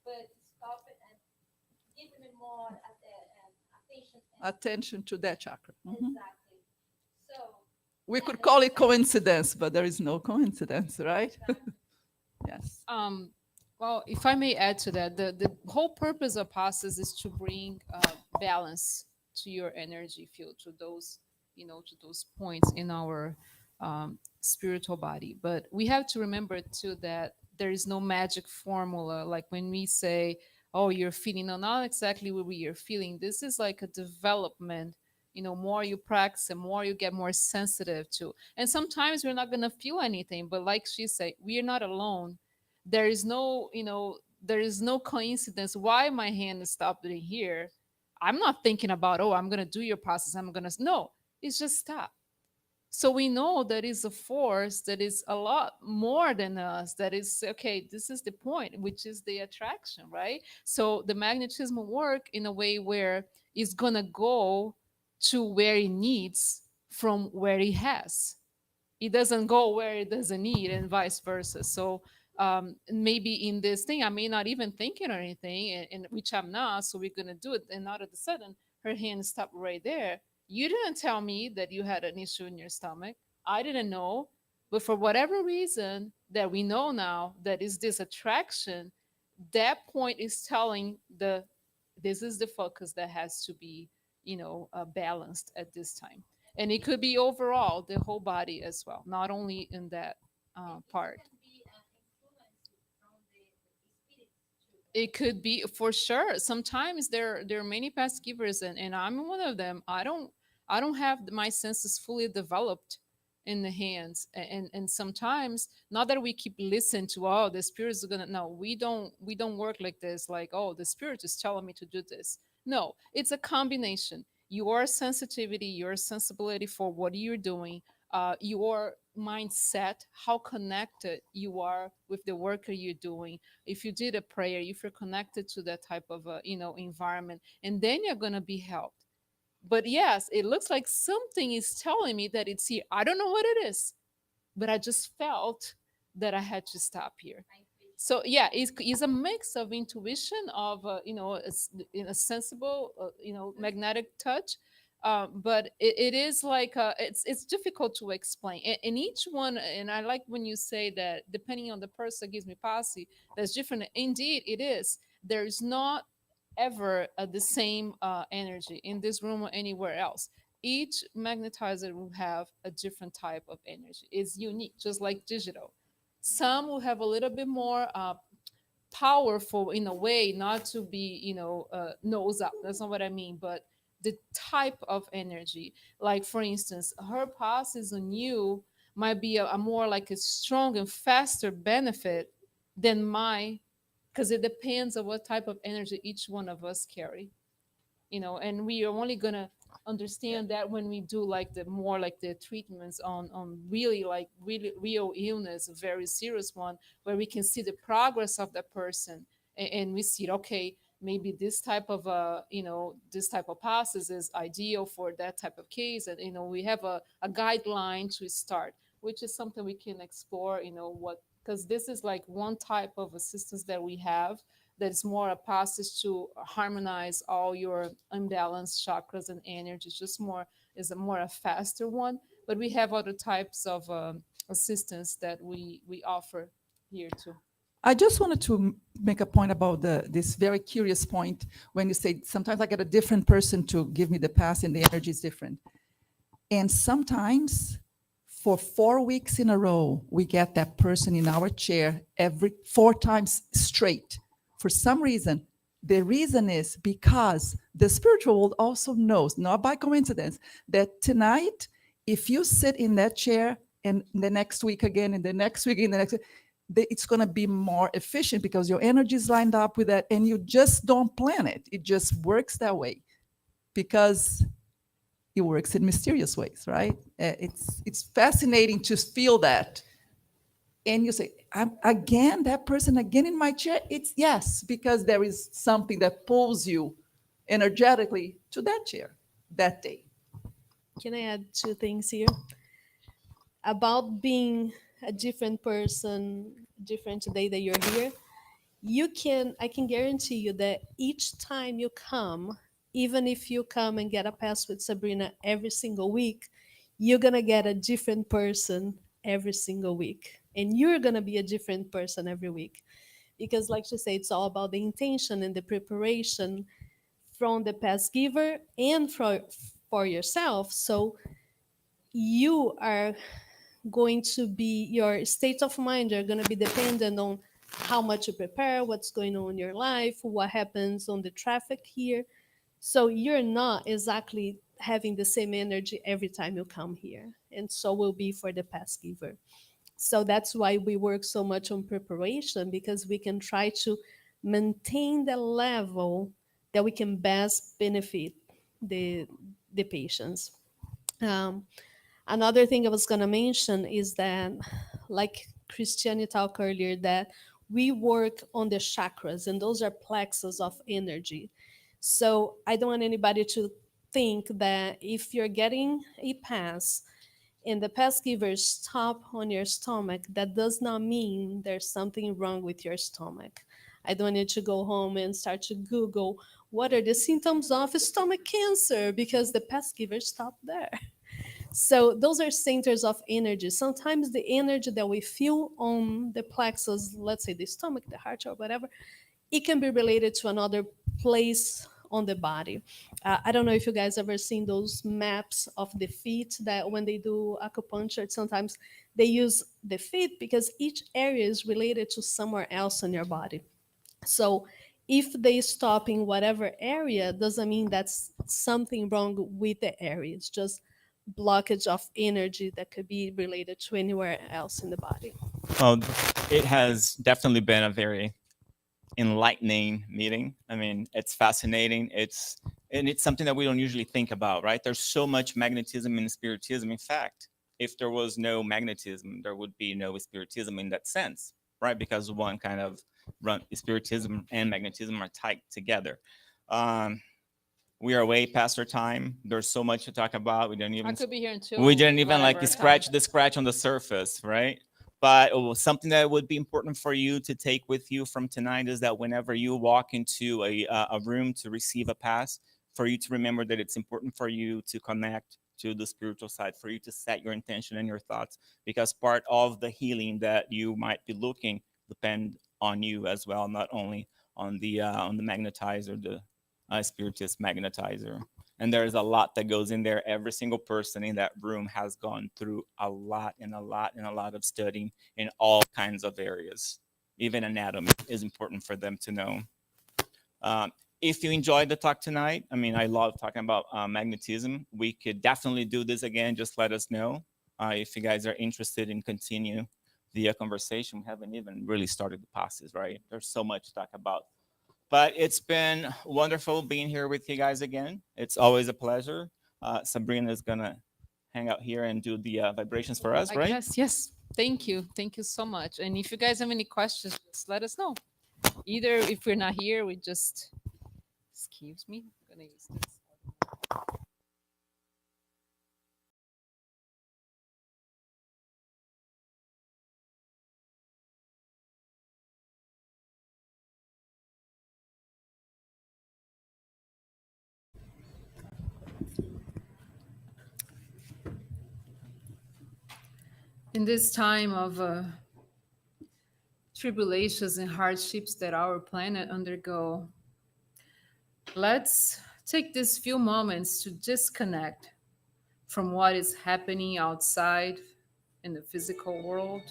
but stop it and give me more attention. Attention to that chakra. Mhm. Exactly. So, We yeah, could that's call it exactly. coincidence, but there is no coincidence, right? Exactly. Yes. Well, if I may add to that, the whole purpose of pastas is to bring balance to your energy field, to those, to those points in our spiritual body. But we have to remember too that there is no magic formula. Like when we say, "Oh, you're feeling," no, not exactly what we are feeling. This is like a development. More you practice, and more you get more sensitive to. And sometimes we're not gonna feel anything, but like she said, we are not alone. There is no there is no coincidence why my hand is stopped in here. I'm not thinking about, oh, I'm going to do your process, I'm going to, no, it's just stop. So we know that is a force that is a lot more than us, that is okay, this is the point, which is the attraction, right? So the magnetism will work in a way where it's going to go to where it needs from where it has. It doesn't go where it doesn't need, and vice versa. So maybe in this thing I may not even thinking or anything, and which I'm not, so we're gonna do it, and all of a sudden her hand stopped right there. You didn't tell me that you had an issue in your stomach. I didn't know. But for whatever reason that we know now, that is this attraction, that point is telling the this is the focus that has to be balanced at this time. And it could be overall the whole body as well, not only in that part. Can be influenced from the spirit too. It could be, for sure. Sometimes there are many past givers, and I'm one of them. I don't have my senses fully developed in the hands, and sometimes, not that we keep listening to, oh, the spirit is gonna, no, we don't work like this, like, oh, the spirit is telling me to do this. No, it's a combination. Your sensitivity, your sensibility for what you're doing, your mindset, how connected you are with the work that you're doing. If you did a prayer, if you're connected to that type of environment, and then you're going to be helped. But yes, it looks like something is telling me that it's here. I don't know what it is, but I just felt that I had to stop here. So yeah, it's a mix of intuition, of a sensible magnetic touch. But it is like it's difficult to explain, and each one. And I like when you say that depending on the person gives me posse, that's different. Indeed it is. There is not ever the same energy in this room or anywhere else. Each magnetizer will have a different type of energy. It's unique, just like digital. Some will have a little bit more powerful in a way, not to be nose up, that's not what I mean, but the type of energy. Like for instance, her passes on you might be a more like a strong and faster benefit than my, because it depends on what type of energy each one of us carry. And we are only gonna understand that when we do like the more like the treatments on really like really real illness, a very serious one, where we can see the progress of that person, and we see, okay, maybe this type of this type of process is ideal for that type of case, and we have a guideline to start, which is something we can explore, what, because this is like one type of assistance that we have that is more a process to harmonize all your unbalanced chakras and energies. Just more is a more a faster one, but we have other types of assistance that we offer here too. I just wanted to make a point about this very curious point when you say sometimes I get a different person to give me the pass and the energy is different. And sometimes for 4 weeks in a row, we get that person in our chair every 4 times straight. For some reason, the reason is because the spiritual world also knows, not by coincidence, that tonight, if you sit in that chair and the next week again, and the next week, and the next, it's going to be more efficient because your energy is lined up with that, and you just don't plan it. It just works that way because it works in mysterious ways, right? It's fascinating to feel that. And you say, again, that person again in my chair? It's yes, because there is something that pulls you energetically to that chair that day. Can I add two things here? About being a different person, different day that you're here. I can guarantee you that each time you come, even if you come and get a pass with Sabrina every single week, you're gonna get a different person every single week. And you're gonna be a different person every week. Because like she said, it's all about the intention and the preparation from the pass giver and for yourself. So you are going to be, your state of mind are going to be dependent on how much you prepare, what's going on in your life, what happens on the traffic here. So you're not exactly having the same energy every time you come here, and so will be for the pass giver. So that's why we work so much on preparation, because we can try to maintain the level that we can best benefit the the patients. um, Another thing I was going to mention is that, like Christiane talked earlier, that we work on the chakras, and those are plexus of energy. So I don't want anybody to think that if you're getting a pass and the pass giver stop on your stomach, that does not mean there's something wrong with your stomach. I don't need to go home and start to Google what are the symptoms of stomach cancer because the pass giver stopped there. So those are centers of energy. Sometimes the energy that we feel on the plexus, let's say the stomach, the heart, or whatever, it can be related to another place on the body. I don't know if you guys ever seen those maps of the feet that when they do acupuncture, sometimes they use the feet because each area is related to somewhere else in your body. So if they stop in whatever area, doesn't mean that's something wrong with the area. It's just blockage of energy that could be related to anywhere else in the body. Well, it has definitely been a very enlightening meeting. I mean, it's fascinating. It's something that we don't usually think about, right? There's so much magnetism in spiritism. In fact, if there was no magnetism, there would be no spiritism in that sense, right? Because one kind of spiritism and magnetism are tied together. We are way past our time. There's so much to talk about. I could be here until we didn't even like whatever scratch time. the scratch on the surface, right? But something that would be important for you to take with you from tonight is that whenever you walk into a room to receive a pass, for you to remember that it's important for you to connect to the spiritual side, for you to set your intention and your thoughts, because part of the healing that you might be looking depend on you as well, not only on the magnetizer, the spiritist magnetizer. And there's a lot that goes in there. Every single person in that room has gone through a lot and a lot and a lot of studying in all kinds of areas. Even anatomy is important for them to know. If you enjoyed the talk tonight, I mean, I love talking about magnetism. We could definitely do this again. Just let us know if you guys are interested in continue the conversation. We haven't even really started the passes, right? There's so much to talk about. But it's been wonderful being here with you guys again. It's always a pleasure. Sabrina is gonna hang out here and do the vibrations for us, I right? guess, yes. Thank you. Thank you so much. And if you guys have any questions, just let us know. Either if we're not here, we just, excuse me, I'm gonna use this. In this time of tribulations and hardships that our planet undergo, let's take these few moments to disconnect from what is happening outside in the physical world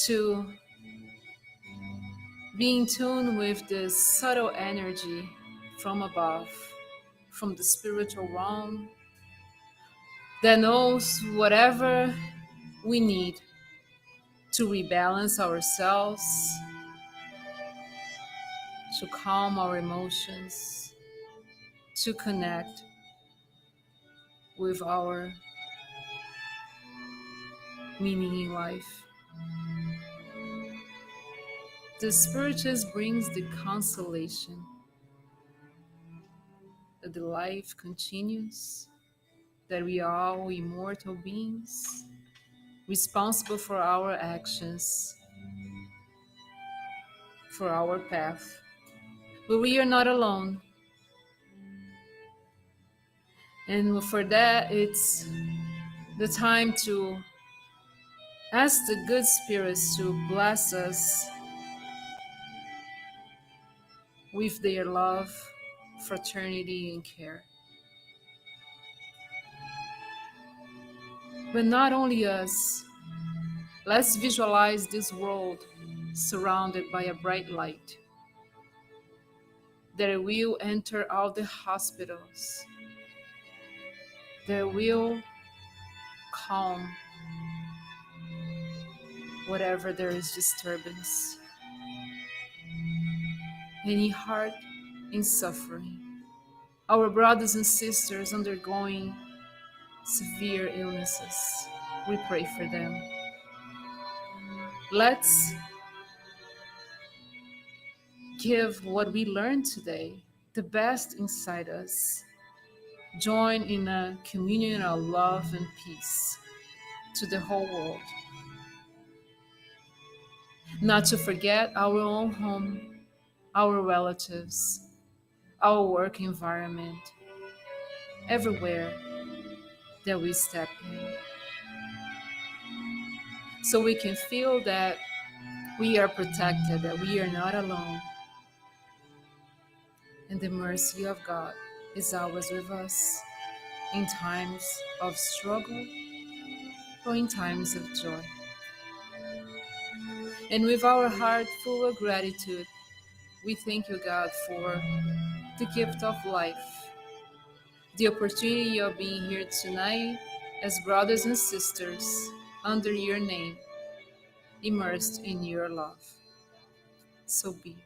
to be in tune with this subtle energy from above, from the spiritual realm that knows whatever we need to rebalance ourselves, to calm our emotions, to connect with our meaning in life. The Spiritus brings the consolation that the life continues, that we are all immortal beings, responsible for our actions, for our path. But we are not alone. And for that, it's the time to ask the good spirits to bless us with their love, fraternity, and care. But not only us, let's visualize this world surrounded by a bright light that will enter all the hospitals, that will calm whatever there is disturbance, any heart in suffering, our brothers and sisters undergoing severe illnesses. We pray for them. Let's give what we learned today, the best inside us, join in a communion of love and peace to the whole world. Not to forget our own home, our relatives, our work environment, everywhere that we step in. So we can feel that we are protected, that we are not alone. And the mercy of God is always with us in times of struggle or in times of joy. And with our heart full of gratitude, we thank you, God, for the gift of life, the opportunity of being here tonight as brothers and sisters under your name, immersed in your love. So be.